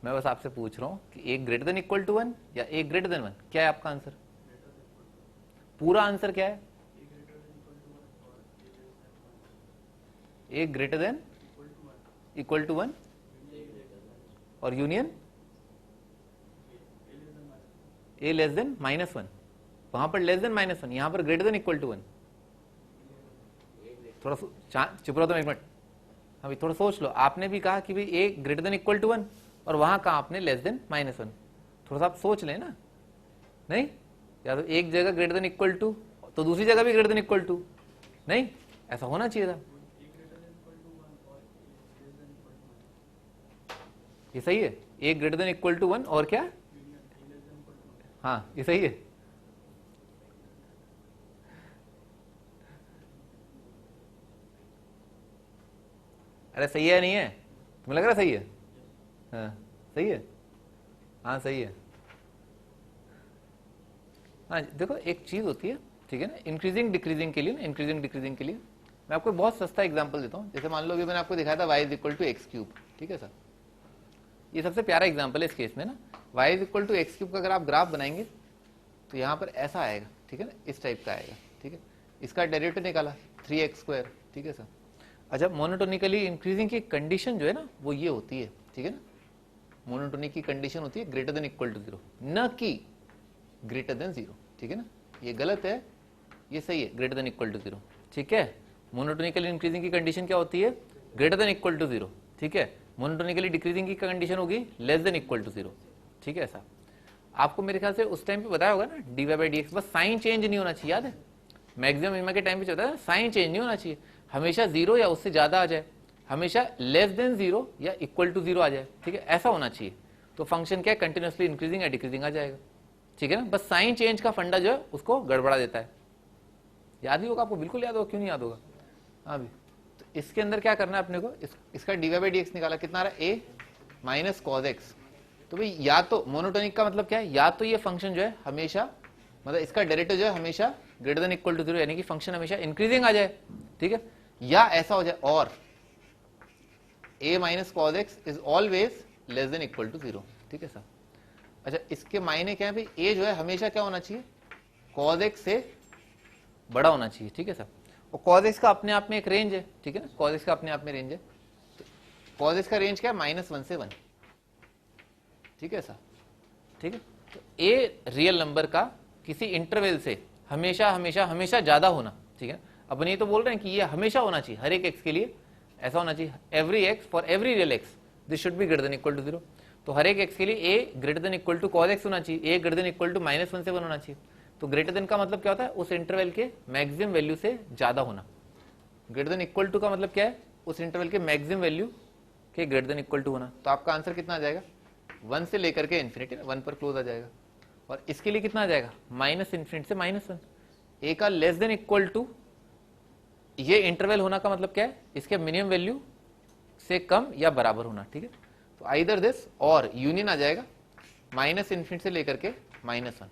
मैं बस आपसे पूछ रहा हूँ कि ए ग्रेटर देन इक्वल टू 1 या ए ग्रेटर देन 1, क्या है आपका आंसर? पूरा आंसर क्या है? ए ग्रेटर देन इक्वल टू 1 और यूनियन ए लेस देन -1। वहां पर लेस देन -1, यहां पर ग्रेटर देन इक्वल टू 1। थोड़ा चुप रहो तुम एक मिनट। हाँ भाई थोड़ा सोच लो, आपने भी कहा कि भाई ए ग्रेटर देन इक्वल टू 1 और वहां कहा आपने लेस देन -1। थोड़ा सा आप सोच लें ना, नहीं? या तो एक जगह ग्रेटर देन इक्वल टू तो दूसरी जगह भी ग्रेटर देन इक्वल टू, नहीं? ऐसा होना चाहिए था। ये सही है, ए ग्रेटर देन इक्वल टू 1 और क्या? हाँ ये सही है। अरे सही है नहीं है? तुम्हें लग रहा है सही है? हाँ सही है, हाँ सही है। हाँ देखो एक चीज होती है, ठीक है ना, इंक्रीजिंग डिक्रीजिंग के लिए ना, इंक्रीजिंग डिक्रीजिंग के लिए मैं आपको बहुत सस्ता एग्जांपल देता हूँ। जैसे मान लो कि मैंने आपको दिखाया था y is equal to x cube, ठीक है सर? ये सबसे प्यारा एग्जांपल है इस केस में ना। y is equal to x cube का अगर आप ग्राफ बनाएंगे तो यहाँ पर ऐसा आएगा, ठीक है ना, इस टाइप का आएगा, ठीक है? इसका डेरिवेटिव निकाला 3x², ठीक है सर? अच्छा, मोनोटोनिकली इंक्रीजिंग की कंडीशन जो है ना वो ये होती है, ठीक है ना, मोनोटोनिक की कंडीशन होती है ग्रेटर देन इक्वल टू 0, न कि ग्रेटर देन 0, ठीक है ना? ये गलत है, ये सही है, ग्रेटर देन इक्वल टू 0, ठीक है? मोनोटोनिकली इंक्रीजिंग की कंडीशन क्या होती है? ग्रेटर देन इक्वल टू 0, ठीक है? मोनोटोनिकली डिक्रीजिंग की कंडीशन होगी लेस देन इक्वल टू 0, ठीक है? ऐसा आपको मेरे ख्याल से उस टाइम पे बताया होगा ना, dy/dx, बस साइन चेंज नहीं होना चाहिए, याद है? मैक्सिमम मिनिमम के टाइम पे चलता है साइन चेंज नहीं होना चाहिए, हमेशा 0 या उससे ज्यादा आ जाए, हमेशा लेस देन 0 या इक्वल टू 0 आ जाए, ठीक है? ऐसा होना चाहिए। तो फंक्शन क्या है, कंटिन्यूसली इंक्रीजिंग या डिक्रीजिंग आ जाएगा, ठीक है ना? बस साइन चेंज का फंडा जो है उसको गड़बड़ा देता है। याद ही होगा आपको, बिल्कुल याद होगा, क्यों नहीं याद होगा? हाँ भी, तो इसके अंदर क्या करना है अपने को, इसका dy/dx निकाला, कितना आ रहा है? a minus cos x. तो भाई या तो मोनोटोनिक का मतलब क्या है, या तो ये फंक्शन जो है हमेशा, मतलब इसका डेरिवेटिव जो है हमेशा ग्रेटर देन इक्वल टू 0, यानी कि फंक्शन हमेशा इंक्रीजिंग आ जाए, ठीक है? या ऐसा हो जाए और a minus cos x is always less than equal to 0, ठीक है सर? अच्छा, इसके मायने क्या है भाई, a जो है हमेशा क्या होना चाहिए, कॉज एक्स से बड़ा होना चाहिए, ठीक है सर? और कॉज एक्स का अपने आप में एक रेंज है, ठीक है ना? कॉज एक्स का अपने आप में रेंज है, तो कॉज एक्स का रेंज क्या है? -1 से 1, ठीक है सर? ठीक है, तो ए रियल नंबर का किसी इंटरवल से हमेशा हमेशा हमेशा ज्यादा होना, ठीक है? अपन ये तो बोल रहे हैं कि ये हमेशा होना चाहिए, हर एक एक्स के लिए ऐसा होना चाहिए, every x for every real x this should be greater than equal to 0। तो हर एक एक्स के लिए a greater than equal to cos x होना चाहिए, a greater than equal to -1 से 1 होना चाहिए। तो ग्रेटर देन का मतलब क्या होता है, उस इंटरवल के मैक्सिमम वैल्यू से ज्यादा होना। ग्रेटर देन इक्वल टू का मतलब क्या है, उस इंटरवल के मैक्सिमम वैल्यू के ग्रेटर देन इक्वल टू होना। तो आपका आंसर कितना आ जाएगा, 1 से लेकर के इन्फिनिटी, 1 पर क्लोज आ जाएगा। और इसके लिए कितना आ जाएगा, -∞ से -1। ए का लेस देन इक्वल टू, ये इंटरवल होना का मतलब क्या है, इसके मिनिमम वैल्यू से कम या बराबर होना, ठीक है? तो आइदर दिस और यूनियन आ जाएगा -∞ से लेकर के -1।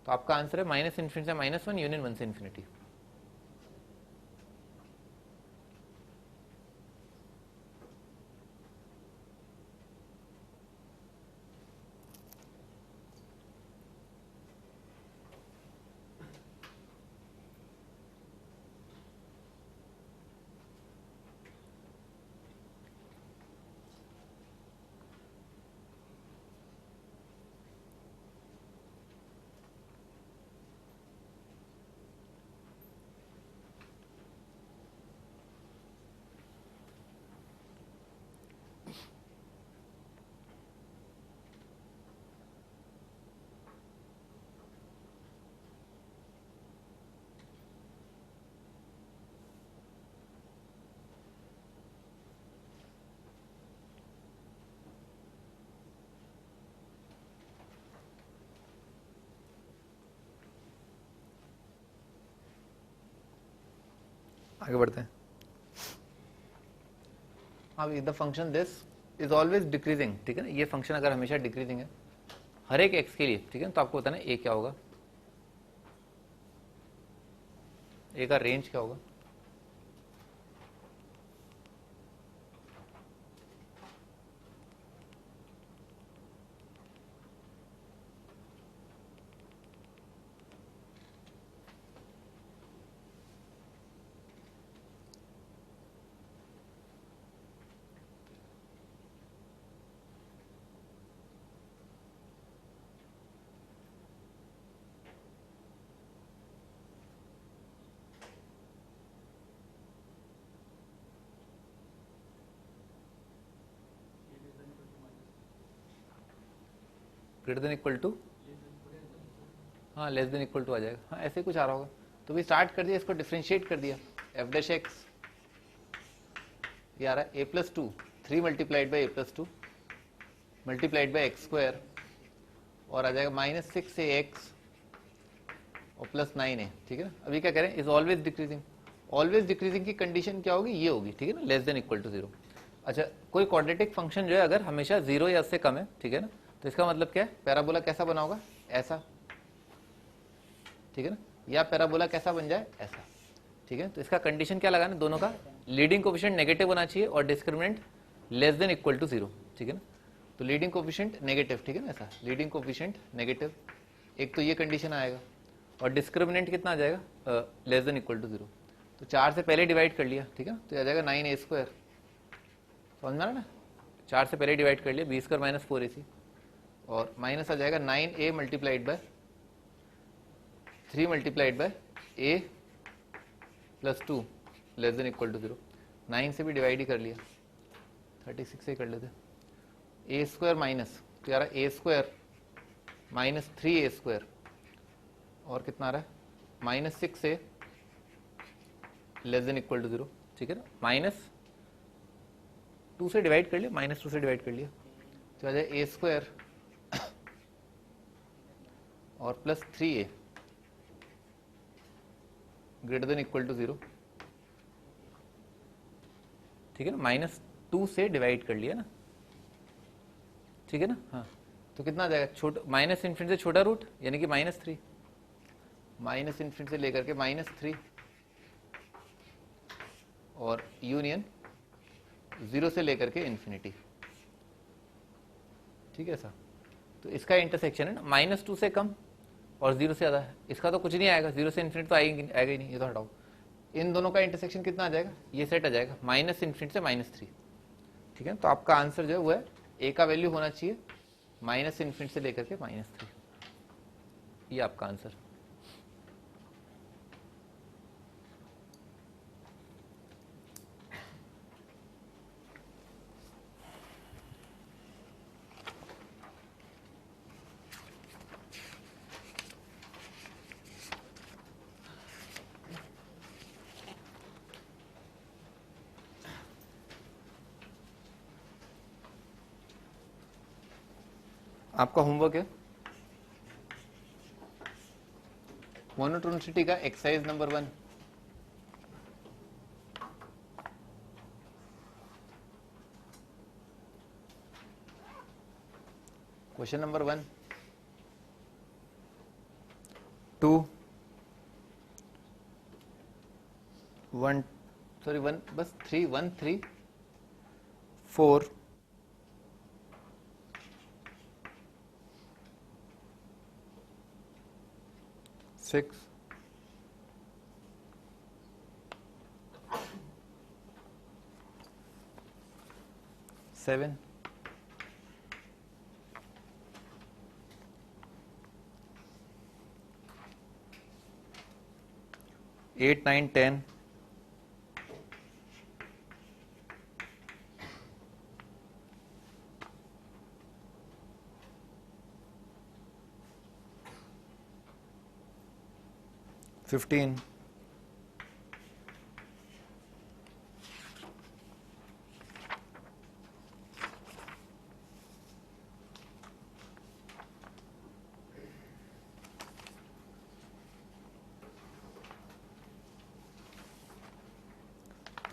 तो आपका आंसर है -∞ से -1, यूनियन 1 से इन्फिनिटी। आगे बढ़ते हैं। अब the function this is always decreasing, ठीक है ना? ये फंक्शन अगर हमेशा डिक्रीजिंग है हर एक एक्स के लिए, ठीक है, तो आपको बताना ए क्या होगा, ए का रेंज क्या होगा? ग्रेटर देन इक्वल टू, हाँ लेस देन इक्वल टू आ जाएगा, हाँ ऐसे कुछ आ रहा होगा। तो भी स्टार्ट कर दिया, इसको डिफ्रेंशिएट कर दिया, एफ डैश एक्स ये आ रहा है a plus two, 3 multiplied by a plus two multiplied by x square, और आ जाएगा माइनस 6 ए एक्स और प्लस 9 ए, ठीक है ना। अभी क्या करें, is always decreasing, always decreasing की कंडीशन क्या होगी, ये होगी, ठीक है ना, लेस देन इक्वल टू 0। अच्छा, कोई क्वाड्रेटिक फंक्शन जो है अगर हमेशा 0 या उससे कम है, ठीक है ना, तो इसका मतलब क्या है, पैराबोला कैसा बना होगा, ऐसा, ठीक है ना, या पैराबोला कैसा बन जाए, ऐसा, ठीक है। तो इसका कंडीशन क्या लगाना, दोनों का लीडिंग कोफिशिएंट नेगेटिव होना चाहिए और discriminant less than equal to 0, ठीक है ना। तो लीडिंग कोफिशिएंट नेगेटिव, ठीक है ना, ऐसा लीडिंग कोफिशिएंट नेगेटिव, एक तो ये कंडीशन आएगा, और डिस्क्रिमिनेंट कितना आ जाएगा, लेस देन इक्वल टू 0। तो 4 से पहले डिवाइड कर लिया, ठीक है, तो आ जाएगा 9 ए स्क्वायर, समझ में आ रहा ना, 4 से पहले डिवाइड कर लिया, बी स्क्वायर माइनस 4 AC, और माइनस आ जाएगा 9 a multiplied by 3 multiplied by a plus 2 less than equal to 0। 9 से भी डिवाइड ही कर लिया, 36 से कर लेते, ए स्क्वायर माइनस, तो यार a square minus 3 a square, और कितना आ रहा है, minus 6 a less than equal to 0, ठीक है ना। माइनस 2 से डिवाइड कर लिया, माइनस 2 से डिवाइड कर लिया, तो आ जाए ए स्क्वायर और plus 3 a greater than equal to 0, ठीक है ना। माइनस 2 से डिवाइड कर लिया ना, ठीक है ना, हाँ। तो कितना आ जाएगा, छोटा माइनस इन्फिनिटी से छोटा रूट यानी कि -3, माइनस इन्फिनिटी से लेकर के -3, और यूनियन 0 से लेकर के इन्फिनिटी, ठीक है ऐसा। तो इसका इंटरसेक्शन है ना, -2 से कम और 0 से ज़्यादा है, इसका तो कुछ नहीं आएगा, 0 से इन्फिनिटी तो आएगा ही नहीं, ये तो हटाओ। इन दोनों का इंटरसेक्शन कितना आ जाएगा, ये सेट आ जाएगा माइनस इन्फिनिटी से -3, ठीक है। तो आपका आंसर जो है वो है ए का वैल्यू होना चाहिए माइनस इन्फिनिटी से लेकर के -3, ये आपका आंसर। आपका होमवर्क है मोनोटोनिसिटी का exercise number 1, question number 1, 2 1 sorry 1 बस 3 1 3 4 6 7 8 9 10 15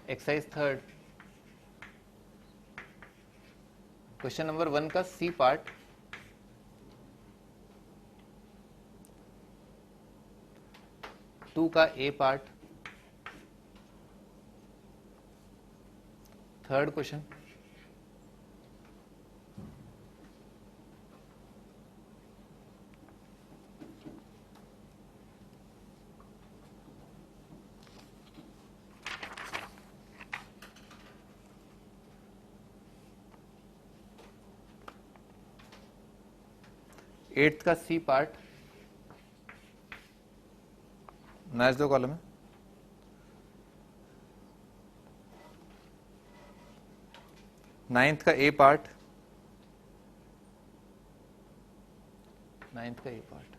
एक्सरसाइज 3, क्वेश्चन नंबर 1 का सी पार्ट, टू का ए पार्ट, थर्ड क्वेश्चन, एट्थ का सी पार्ट, मैच दो कॉलम है, नाइन्थ का ए पार्ट, 9th का ये पार्ट,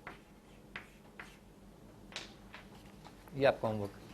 ये आपका होमवर्क।